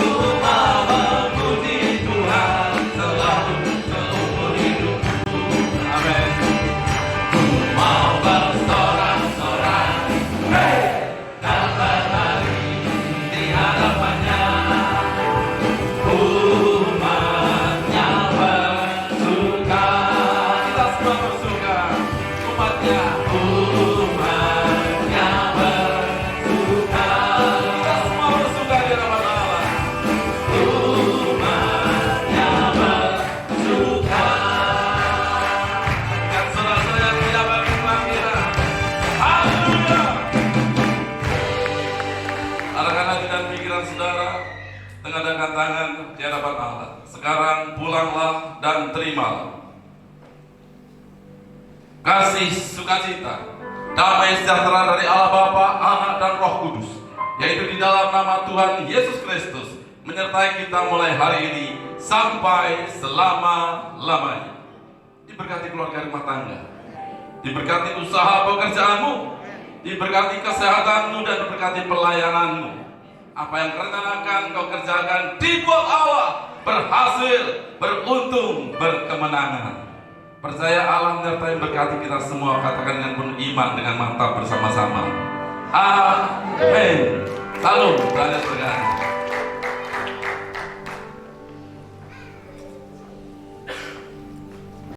Speaker 4: Tuhan memuji Tuhan selalu seumur hidupku. Amin. Tuhan bersorak-sorai, hei, dan menari di hadapannya. Umatnya bersuka. Kita semua bersuka. Umatnya bersuka. Kita semua bersuka di hadapan Allah. Umatnya bersuka. Dan saudara-saudara yang tidak bagi kita. Haleluya. Arahkan hati dan pikiran saudara, tengadahkan tangan di hadapan Allah. Sekarang pulanglah dan terimalah kasih sukacita, damai sejahtera dari Allah Bapa, Anak dan Roh Kudus, yaitu di dalam nama Tuhan Yesus Kristus, menyertai kita mulai hari ini sampai selama-lamanya. Diberkati keluarga rumah tangga, diberkati usaha pekerjaanmu, diberkati kesehatanmu, dan diberkati pelayananmu. Apa yang rencanakan kau kerjakan dibuat Allah berhasil, beruntung, berkemenangan. Percaya Allah menyertai berkati kita semua. Katakan dengan penuh iman dengan mantap bersama-sama. Amin. Salam, berada